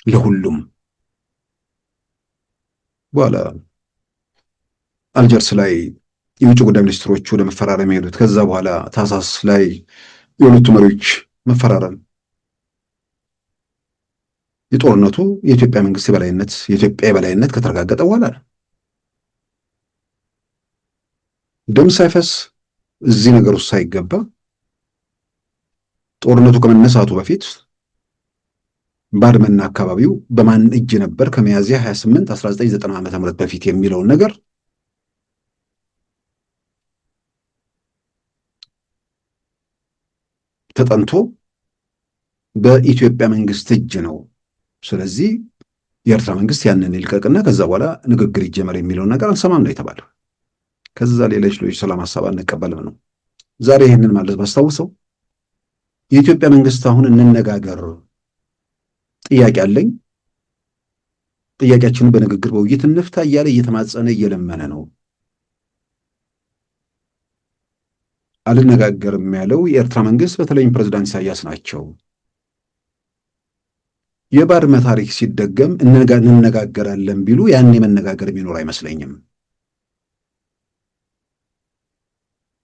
ለሁሉም በኋላ አልጀርስ ላይ የውጭ ጉዳይ ሚኒስትሮች ወደ መፈራረም የሄዱት ከዛ በኋላ ታህሳስ ላይ የሁለቱ መሪዎች መፈራረም የጦርነቱ የኢትዮጵያ መንግስት የኢትዮጵያ የበላይነት ከተረጋገጠ በኋላ ነው። ደም ሳይፈስ እዚህ ነገር ውስጥ ሳይገባ ጦርነቱ ከመነሳቱ በፊት ባድመና አካባቢው በማን እጅ ነበር ከሚያዝያ 28 1990 ዓ.ም በፊት የሚለውን ነገር ተጠንቶ በኢትዮጵያ መንግስት እጅ ነው። ስለዚህ የኤርትራ መንግስት ያንን ይልቀቅና ከዛ በኋላ ንግግር ይጀመር የሚለውን ነገር አልሰማም ነው የተባለው። ከዛ ሌሎች ሰላም ሐሳብ አንቀበልም ነው። ዛሬ ይህንን ማለት ባስታውሰው የኢትዮጵያ መንግስት አሁን እንነጋገር ጥያቄ አለኝ፣ ጥያቄያችንን በንግግር በውይይት እንፍታ እያለ እየተማጸነ እየለመነ ነው። አልነጋገርም ያለው የኤርትራ መንግስት በተለይም ፕሬዝዳንት ኢሳያስ ናቸው። የባድመ ታሪክ ሲደገም እንነጋገራለን ቢሉ ያን የመነጋገር የሚኖር አይመስለኝም።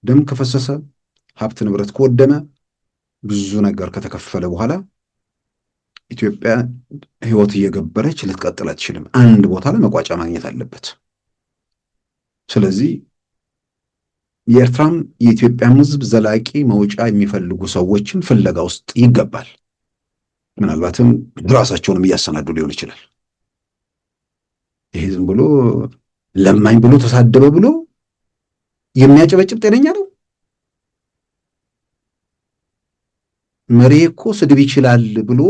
ደም ከፈሰሰ ሀብት ንብረት ከወደመ ብዙ ነገር ከተከፈለ በኋላ ኢትዮጵያ ህይወት እየገበረች ልትቀጥል አትችልም። አንድ ቦታ ላይ መቋጫ ማግኘት አለበት። ስለዚህ የኤርትራም የኢትዮጵያም ህዝብ ዘላቂ መውጫ የሚፈልጉ ሰዎችን ፍለጋ ውስጥ ይገባል። ምናልባትም ራሳቸውንም እያሰናዱ ሊሆን ይችላል። ይሄ ዝም ብሎ ለማኝ ብሎ ተሳደበ ብሎ የሚያጨበጭብ ጤነኛ ነው? መሪ እኮ ስድብ ይችላል ብሎ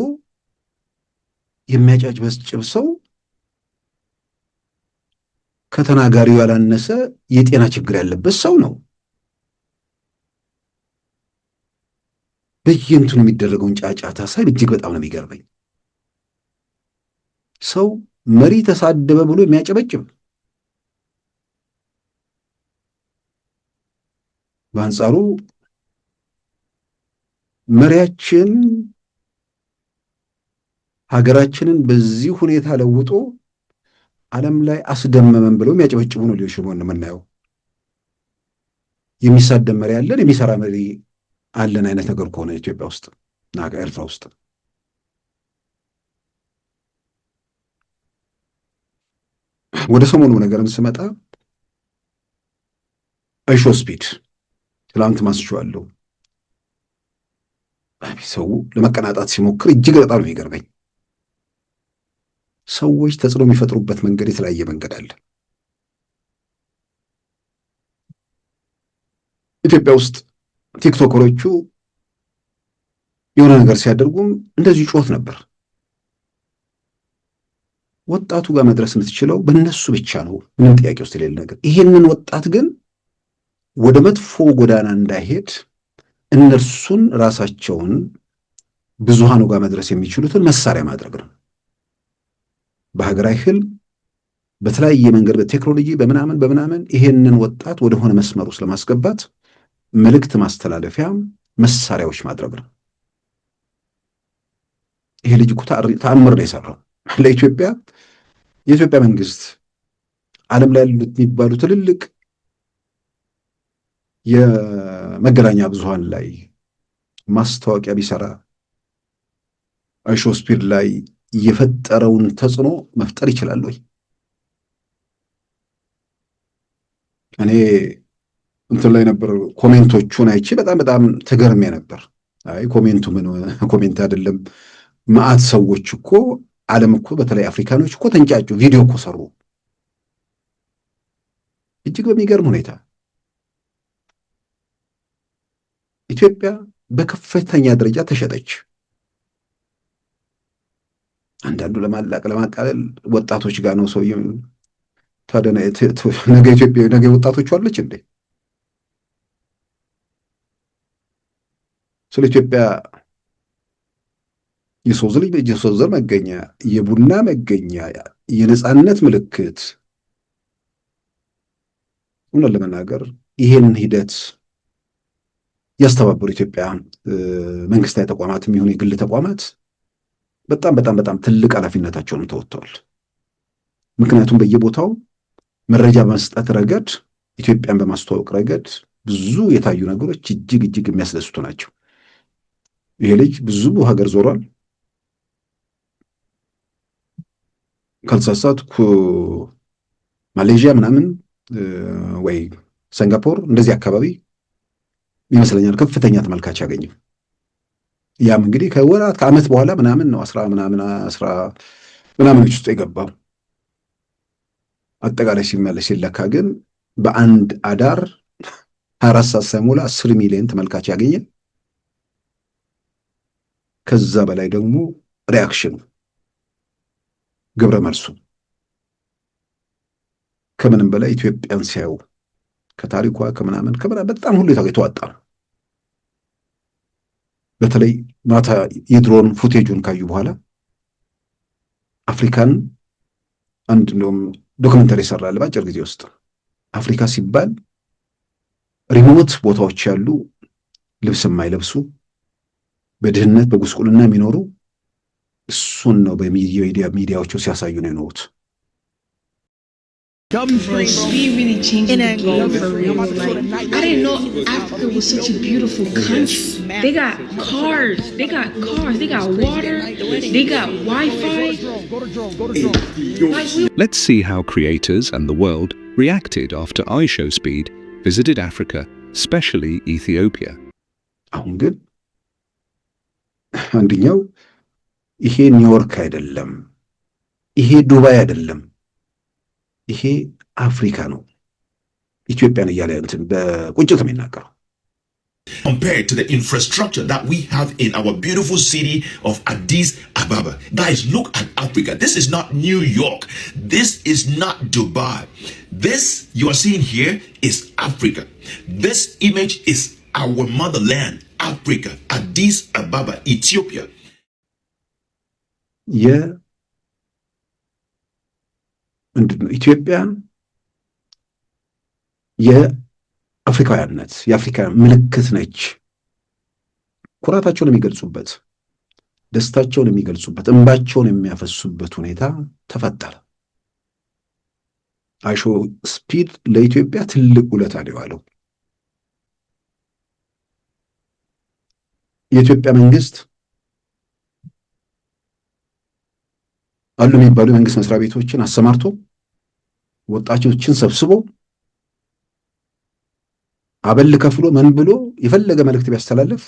የሚያጨበጭብ ሰው ከተናጋሪው ያላነሰ የጤና ችግር ያለበት ሰው ነው። በየእንትኑ የሚደረገውን ጫጫታ ሳይ እጅግ በጣም ነው የሚገርመኝ። ሰው መሪ ተሳደበ ብሎ የሚያጨበጭብ፣ በአንጻሩ መሪያችን ሀገራችንን በዚህ ሁኔታ ለውጦ ዓለም ላይ አስደመመን ብለው የሚያጨበጭቡ ነው ሊሆን ነው የምናየው። የሚሳደብ መሪ አለን፣ የሚሰራ መሪ አለን አይነት ነገር ከሆነ ኢትዮጵያ ውስጥ እና ኤርትራ ውስጥ ወደ ሰሞኑ ነገርን ስመጣ አይሾ ስፒድ ትላንት ማስቸዋለሁ። ሰው ለመቀናጣት ሲሞክር እጅግ በጣም ነው የሚገርመኝ። ሰዎች ተጽዕኖ የሚፈጥሩበት መንገድ የተለያየ መንገድ አለ። ኢትዮጵያ ውስጥ ቲክቶከሮቹ የሆነ ነገር ሲያደርጉም እንደዚህ ጮት ነበር። ወጣቱ ጋር መድረስ የምትችለው በእነሱ ብቻ ነው፣ ምንም ጥያቄ ውስጥ የሌለ ነገር። ይሄንን ወጣት ግን ወደ መጥፎ ጎዳና እንዳይሄድ እነርሱን ራሳቸውን ብዙሃኑ ጋር መድረስ የሚችሉትን መሳሪያ ማድረግ ነው። በሀገራዊ ህልም በተለያየ መንገድ በቴክኖሎጂ በምናምን ይሄንን ወጣት ወደሆነ መስመር ውስጥ ለማስገባት መልእክት ማስተላለፊያ መሳሪያዎች ማድረግ ነው። ይሄ ልጅ እኮ ተአምር ነው የሰራው ለኢትዮጵያ። የኢትዮጵያ መንግስት ዓለም ላይ ያሉት የሚባሉ ትልልቅ የመገናኛ ብዙሃን ላይ ማስታወቂያ ቢሰራ አይሾ ስፒድ ላይ የፈጠረውን ተጽዕኖ መፍጠር ይችላል ወይ? እኔ እንትን ላይ ነበር ኮሜንቶቹን አይቼ በጣም ተገርሜ ነበር። አይ ኮሜንቱ ምን ኮሜንት አይደለም፣ መዓት ሰዎች እኮ ዓለም እኮ በተለይ አፍሪካኖች እኮ ተንጫጩ፣ ቪዲዮ እኮ ሰሩ እጅግ በሚገርም ሁኔታ። ኢትዮጵያ በከፍተኛ ደረጃ ተሸጠች። አንዳንዱ ለማቃለል ወጣቶች ጋር ነው ሰውዬው። ታዲያ ነገ ኢትዮጵያ ነገ ወጣቶች አለች እንዴ? ስለ ኢትዮጵያ የሰው ዘር መገኛ፣ የቡና መገኛ፣ የነጻነት ምልክት እውነት ለመናገር ይሄን ሂደት ያስተባበሩ ኢትዮጵያ መንግስታዊ ተቋማትም ይሁን የግል ተቋማት በጣም ትልቅ ኃላፊነታቸውን ተወጥተዋል። ምክንያቱም በየቦታው መረጃ በመስጠት ረገድ፣ ኢትዮጵያን በማስተዋወቅ ረገድ ብዙ የታዩ ነገሮች እጅግ የሚያስደስቱ ናቸው። ይሄ ልጅ ብዙ ሀገር ዞሯል። ካልተሳሳትኩ ማሌዥያ ምናምን ወይ ሲንጋፖር እንደዚህ አካባቢ ይመስለኛል ከፍተኛ ተመልካች ያገኘው። ያም እንግዲህ ከወራት ከዓመት በኋላ ምናምን ነው 10 ምናምኖች ውስጥ የገባው። አጠቃላይ ሲመለስ ሲለካ ግን በአንድ አዳር 24 ሰዓት ሳይሞላ 10 ሚሊዮን ተመልካች ያገኘ፣ ከዛ በላይ ደግሞ ሪያክሽኑ ግብረ መልሱ ከምንም በላይ ኢትዮጵያን ሲያዩ ከታሪኳ ከምናምን በጣም ሁሉ የተዋጣ ነው። በተለይ ማታ የድሮን ፉቴጁን ካዩ በኋላ አፍሪካን አንድ እንደውም ዶክመንተሪ ሰራለ በአጭር ጊዜ ውስጥ አፍሪካ ሲባል ሪሞት ቦታዎች ያሉ ልብስ የማይለብሱ በድህነት በጉስቁልና የሚኖሩ እሱን ነው በሚዲያዎቹ ሲያሳዩ ነው የኖሩት። Speed really changed the game for real. Like, I didn't know Africa was such a beautiful country. They got cars, they got water, they got Wi-Fi. Let's see how creators and the world reacted after iShowSpeed visited Africa, especially Ethiopia. አሁን ግን አንደኛው ይሄ ኒውዮርክ አይደለም፣ ይሄ ዱባይ አይደለም፣ ይሄ አፍሪካ ነው ኢትዮጵያን እያለ እንትን በቁጭት የሚናገረው። Compared to the infrastructure that we have in our beautiful city of Addis Ababa. Guys, look at Africa. This is not New York. This is not Dubai. This you are seeing here is Africa. This image is our motherland, Africa, Addis Ababa, Ethiopia. ኢትዮጵያ የአፍሪካውያንነት የአፍሪካ ምልክት ነች። ኩራታቸውን የሚገልጹበት፣ ደስታቸውን የሚገልጹበት፣ እንባቸውን የሚያፈሱበት ሁኔታ ተፈጠረ። iShowSpeed ለኢትዮጵያ ትልቅ ውለታ ነው የዋለው። የኢትዮጵያ መንግስት አሉ የሚባሉ የመንግስት መስሪያ ቤቶችን አሰማርቶ ወጣቶችን ሰብስቦ አበል ከፍሎ ምን ብሎ የፈለገ መልእክት ቢያስተላልፍ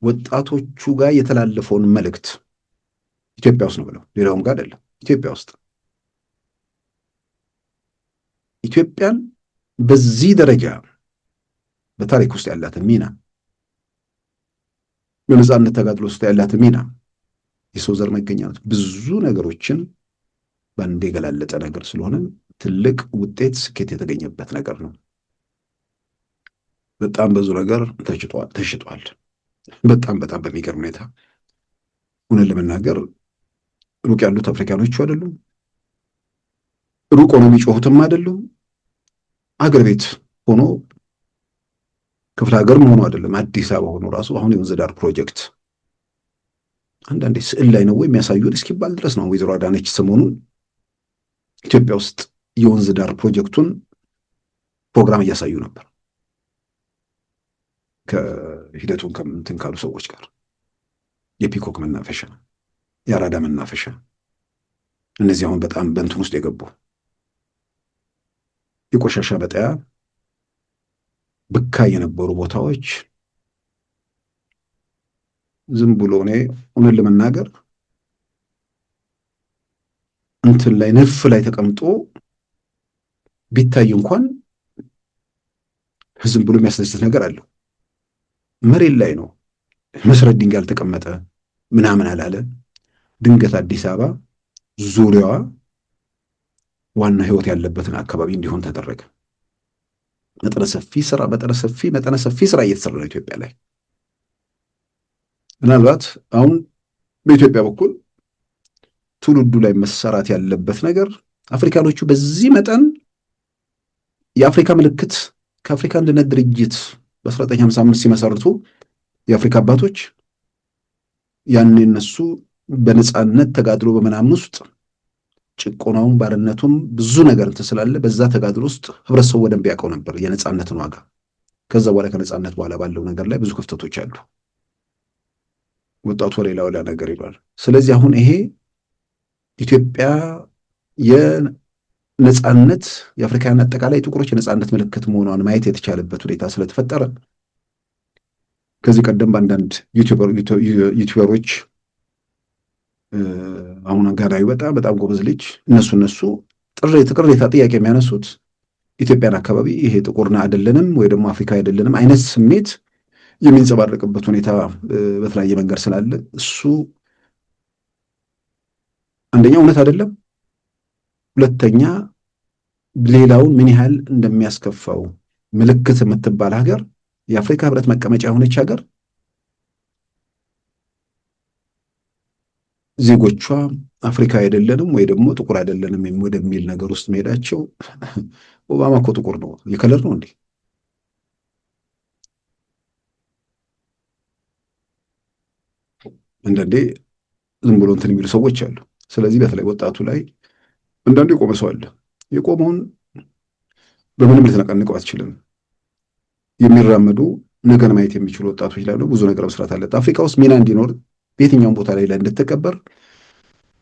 ወጣቶቹ ጋር የተላለፈውን መልእክት ኢትዮጵያ ውስጥ ነው ብለው ሌላውም ጋር አይደለም፣ ኢትዮጵያ ውስጥ ኢትዮጵያን በዚህ ደረጃ በታሪክ ውስጥ ያላትን ሚና፣ በነጻነት ተጋድሎ ውስጥ ያላትን ሚና፣ የሰው ዘር መገኛት ብዙ ነገሮችን በአንድ የገላለጠ ነገር ስለሆነ ትልቅ ውጤት ስኬት የተገኘበት ነገር ነው። በጣም ብዙ ነገር ተሽጧል። በጣም በሚገርም ሁኔታ ሆነ ለመናገር ሩቅ ያሉት አፍሪካኖቹ አይደሉም፣ ሩቅ ሆኖ የሚጮሁትም አይደሉም፣ አገር ቤት ሆኖ ክፍለ ሀገርም ሆኖ አይደለም፣ አዲስ አበባ ሆኖ ራሱ አሁን የወንዝ ዳር ፕሮጀክት አንዳንዴ ስዕል ላይ ነው የሚያሳዩን እስኪባል ድረስ ነው። ወይዘሮ አዳነች ሰሞኑን ኢትዮጵያ ውስጥ የወንዝ ዳር ፕሮጀክቱን ፕሮግራም እያሳዩ ነበር ከሂደቱን ከምንትን ካሉ ሰዎች ጋር። የፒኮክ መናፈሻ፣ የአራዳ መናፈሻ፣ እነዚህ አሁን በጣም በእንትን ውስጥ የገቡ የቆሻሻ በጠያ ብካ የነበሩ ቦታዎች ዝም ብሎ እኔ እውነት ለመናገር እንትን ላይ ነፍ ላይ ተቀምጦ ቢታይ እንኳን ዝም ብሎ የሚያስደስት ነገር አለው። መሬት ላይ ነው መሰረት ድንጋይ ያልተቀመጠ ምናምን አላለ። ድንገት አዲስ አበባ ዙሪያዋ ዋና ህይወት ያለበትን አካባቢ እንዲሆን ተደረገ። መጠነ ሰፊ ስራ እየተሰራ ነው ኢትዮጵያ ላይ። ምናልባት አሁን በኢትዮጵያ በኩል ትውልዱ ላይ መሰራት ያለበት ነገር አፍሪካኖቹ በዚህ መጠን የአፍሪካ ምልክት ከአፍሪካ አንድነት ድርጅት በ1955 ሲመሰርቱ የአፍሪካ አባቶች ያኔ እነሱ በነጻነት ተጋድሎ በመናምን ውስጥ ጭቆናውም ባርነቱም ብዙ ነገር ስላለ በዛ ተጋድሎ ውስጥ ህብረተሰቡ በደንብ ያውቀው ነበር የነጻነትን ዋጋ። ከዛ በኋላ ከነጻነት በኋላ ባለው ነገር ላይ ብዙ ክፍተቶች አሉ። ወጣቱ ሌላ ነገር ይሏል። ስለዚህ አሁን ይሄ ኢትዮጵያ የነጻነት የአፍሪካን አጠቃላይ ጥቁሮች የነጻነት ምልክት መሆኗን ማየት የተቻለበት ሁኔታ ስለተፈጠረ ከዚህ ቀደም በአንዳንድ ዩቲዩበሮች አሁን ጋናዊ በጣም ጎበዝ ልጅ እነሱ ቅሬታ ጥያቄ የሚያነሱት ኢትዮጵያን አካባቢ ይሄ ጥቁርና አይደለንም ወይ ደግሞ አፍሪካ አይደለንም አይነት ስሜት የሚንጸባረቅበት ሁኔታ በተለያየ መንገድ ስላለ እሱ አንደኛ እውነት አይደለም፣ ሁለተኛ ሌላውን ምን ያህል እንደሚያስከፋው ምልክት የምትባል ሀገር የአፍሪካ ህብረት መቀመጫ የሆነች ሀገር ዜጎቿ አፍሪካ አይደለንም ወይ ደግሞ ጥቁር አይደለንም ወደሚል ነገር ውስጥ መሄዳቸው ኦባማ እኮ ጥቁር ነው የከለር ነው እንዴ? አንዳንዴ ዝም ብሎ እንትን የሚሉ ሰዎች አሉ። ስለዚህ በተለይ ወጣቱ ላይ አንዳንዴ የቆመ ሰው አለ። የቆመውን በምንም ልትነቀንቀው አትችልም። የሚራመዱ ነገን ማየት የሚችሉ ወጣቶች ላይ ብዙ ነገር መስራት አለ። አፍሪካ ውስጥ ሚና እንዲኖር በየትኛውም ቦታ ላይ እንድትከበር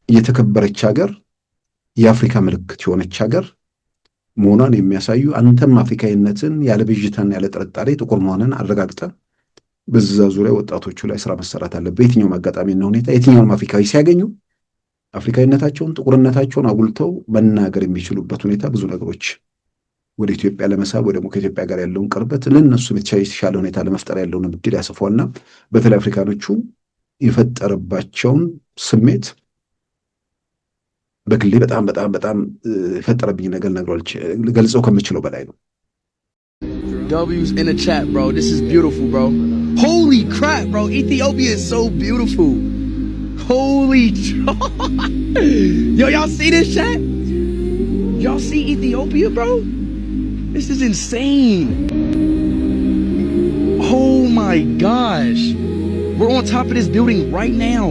የተከበረች ሀገር የአፍሪካ ምልክት የሆነች ሀገር መሆኗን የሚያሳዩ አንተም አፍሪካዊነትን ያለ ብዥታና ያለ ጥርጣሬ ጥቁር መሆንን አረጋግጠን በዛ ዙሪያ ወጣቶቹ ላይ ስራ መሰራት አለ። በየትኛውም አጋጣሚና ሁኔታ የትኛውም አፍሪካዊ ሲያገኙ አፍሪካዊነታቸውን ጥቁርነታቸውን አጉልተው መናገር የሚችሉበት ሁኔታ ብዙ ነገሮች ወደ ኢትዮጵያ ለመሳብ ወይ ደግሞ ከኢትዮጵያ ጋር ያለውን ቅርበት ለነሱ የተሻለ ሁኔታ ለመፍጠር ያለውን እድል ያሰፋውና በተለይ አፍሪካኖቹ የፈጠረባቸውን ስሜት በግሌ በጣም የፈጠረብኝ ነገር ገልጸው ከምችለው በላይ ነው። W's in the chat, bro. This is beautiful, bro. Holy crap, bro. Ethiopia is so beautiful. Holy Yo, y'all see this chat? Y'all see Ethiopia, bro? This is insane. Oh my gosh. We're on top of this building right now.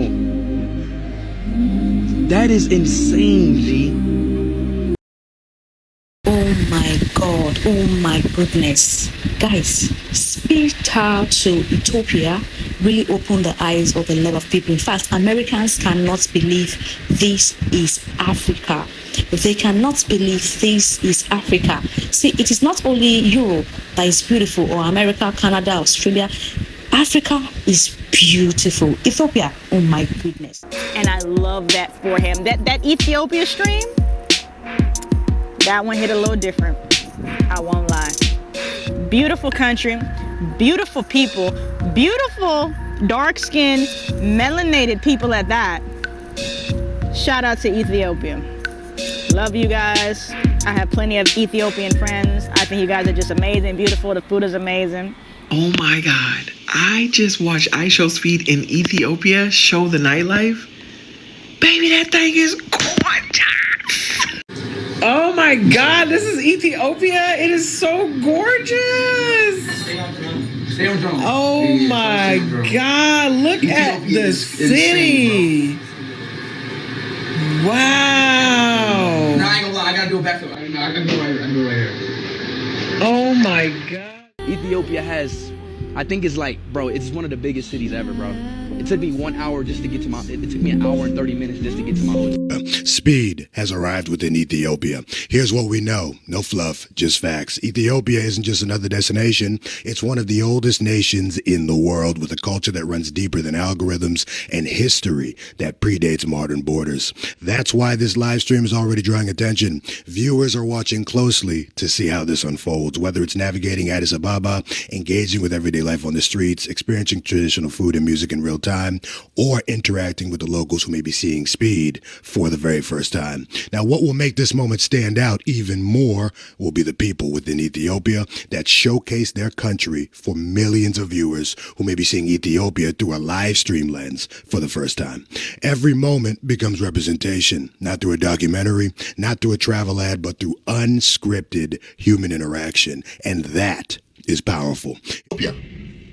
That is insane, G. Oh my God, oh my goodness. Guys, Speed Tower to Ethiopia really opened the eyes of a lot of people. In fact, Americans cannot believe this is Africa. They cannot believe this is Africa. See, it is not only Europe that is beautiful, or America, Canada, Australia. Africa is beautiful. Ethiopia, oh my goodness. And I love that for him. That Ethiopia stream, that one hit a little different. I won't lie. Beautiful country, beautiful people, beautiful dark-skinned, melanated people at that. Shout out to Ethiopia. Love you guys. I have plenty of Ethiopian friends. I think you guys are just amazing, beautiful. The food is amazing. Oh my God. I just watched iShow's feed in Ethiopia show the nightlife. Baby, that thing is gorgeous. Oh my God, this is Ethiopia. It is so gorgeous. Oh my God, look at the city. Wow. No, I ain't gonna lie, I gotta do it back to it. I gotta do it right here. Oh my God. Ethiopia has, I think it's like, bro, it's one of the biggest cities ever, bro. It took me 1 hour just to get to it took me an hour and 30 minutes just to get to my hotel. Speed has arrived within Ethiopia. Here's what we know. No fluff, just facts. Ethiopia isn't just another destination. It's one of the oldest nations in the world with a culture that runs deeper than algorithms and history that predates modern borders. That's why this live stream is already drawing attention. Viewers are watching closely to see how this unfolds, whether it's navigating Addis Ababa, engaging with everyday life on the streets, experiencing traditional food and music in real time, or interacting with the locals who may be seeing Speed for the very first time. Now, what will make this moment stand out even more will be the people within Ethiopia that showcase their country for millions of viewers who may be seeing Ethiopia through a live stream lens for the first time. Every moment becomes representation, not through a documentary, not through a travel ad, but through unscripted human interaction. And that is powerful.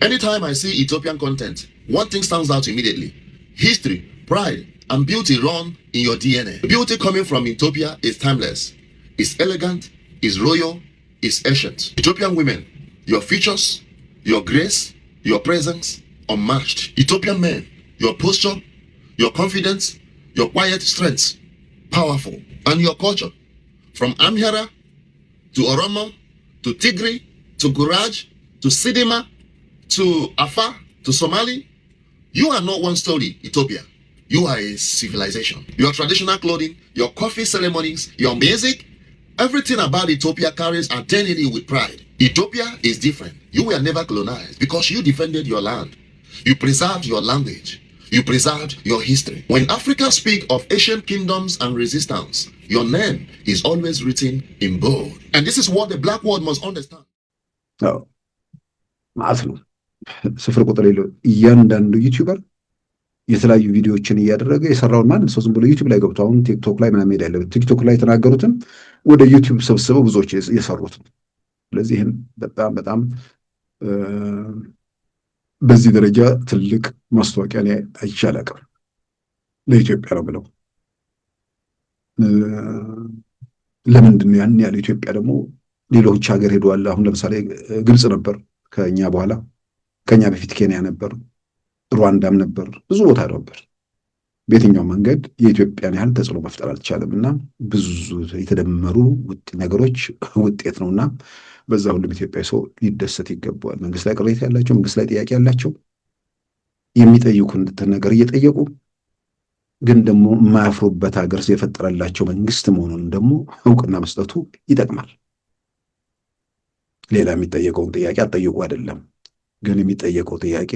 Anytime I see Ethiopian content, one thing stands out immediately. History, pride, and beauty run in your DNA. Beauty coming from Ethiopia is timeless. It's elegant, it's royal, it's ancient. Ethiopian women, your features, your grace, your presence, unmatched. Ethiopian men, your posture, your confidence, your quiet strength, powerful. And your culture, from Amhara to Oromo to Tigray to Guraj to Sidima to Afar to Somali, you are not one story, Ethiopia. You are a civilization. Your traditional clothing, your coffee ceremonies, your music, everything about Ethiopia carries identity with pride. Ethiopia is different. You were never colonized because you defended your land. You preserved your language. You preserved your history. When Africa speaks of ancient kingdoms and resistance, your name is always written in bold. And this is what the black world must understand. Oh, ማለት ነው ስፍር ቁጥር የለው እያንዳንዱ ዩቲዩበር የተለያዩ ቪዲዮዎችን እያደረገ የሰራውን ማንም ሰው ዝም ብሎ ዩቲዩብ ላይ ገብቶ አሁን ቲክቶክ ላይ ምናምን ሄዳለ ቲክቶክ ላይ ተናገሩትን ወደ ዩቲዩብ ሰብስበው ብዙዎች የሰሩት ስለዚህ በጣም በጣም በዚህ ደረጃ ትልቅ ማስተዋቂያ ላይ አይቻላቀም ለኢትዮጵያ ነው ብለው ለምንድን ነው ያን ያለ ኢትዮጵያ ደግሞ ሌሎች ሀገር ሄዷል አሁን ለምሳሌ ግብጽ ነበር ከኛ በኋላ ከኛ በፊት ኬንያ ነበር ሩዋንዳም ነበር ብዙ ቦታ ነበር በየትኛው መንገድ የኢትዮጵያን ያህል ተጽዕኖ መፍጠር አልቻለምና ብዙ የተደመሩ ነገሮች ውጤት ነውና በዛ ሁሉ ኢትዮጵያ ሰው ሊደሰት ይገባዋል መንግስት ላይ ቅሬታ ያላቸው መንግስት ላይ ጥያቄ ያላቸው የሚጠይቁን ነገር እየጠየቁ ግን ደግሞ ማያፍሩበት ሀገር የፈጠረላቸው መንግስት መሆኑን ደግሞ እውቅና መስጠቱ ይጠቅማል ሌላ የሚጠየቀው ጥያቄ አጠይቁ አይደለም ግን የሚጠየቀው ጥያቄ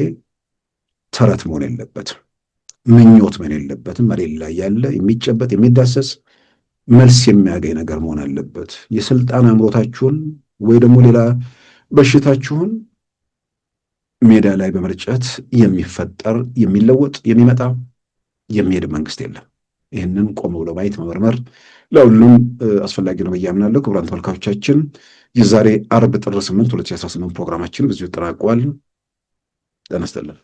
ተረት መሆን የለበትም ምኞት መሆን የለበትም መሬት ላይ ያለ የሚጨበጥ የሚዳሰስ መልስ የሚያገኝ ነገር መሆን አለበት የስልጣን አምሮታችሁን ወይ ደግሞ ሌላ በሽታችሁን ሜዳ ላይ በመርጨት የሚፈጠር የሚለወጥ የሚመጣ የሚሄድ መንግስት የለም ይሄንን ቆም ብሎ ማየት መመርመር ለሁሉም አስፈላጊ ነው በያምናለሁ ክቡራን ተመልካቾቻችን የዛሬ አርብ ጥር 8 2018 ፕሮግራማችን በዚሁ ተጠናቋል ተነስተልን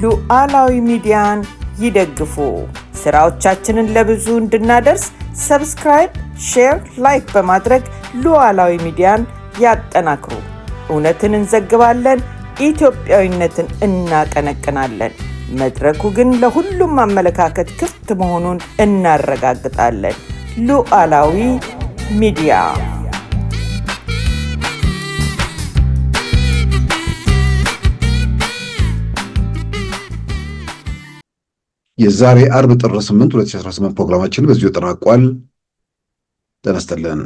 ሉዓላዊ ሚዲያን ይደግፉ ስራዎቻችንን ለብዙ እንድናደርስ ሰብስክራይብ ሼር ላይክ በማድረግ ሉዓላዊ ሚዲያን ያጠናክሩ እውነትን እንዘግባለን ኢትዮጵያዊነትን እናቀነቅናለን መድረኩ ግን ለሁሉም አመለካከት ክፍት መሆኑን እናረጋግጣለን ሉዓላዊ ሚዲያ የዛሬ አርብ ጥር 8 2018 ፕሮግራማችን በዚሁ ተጠናቋል ተነስተልን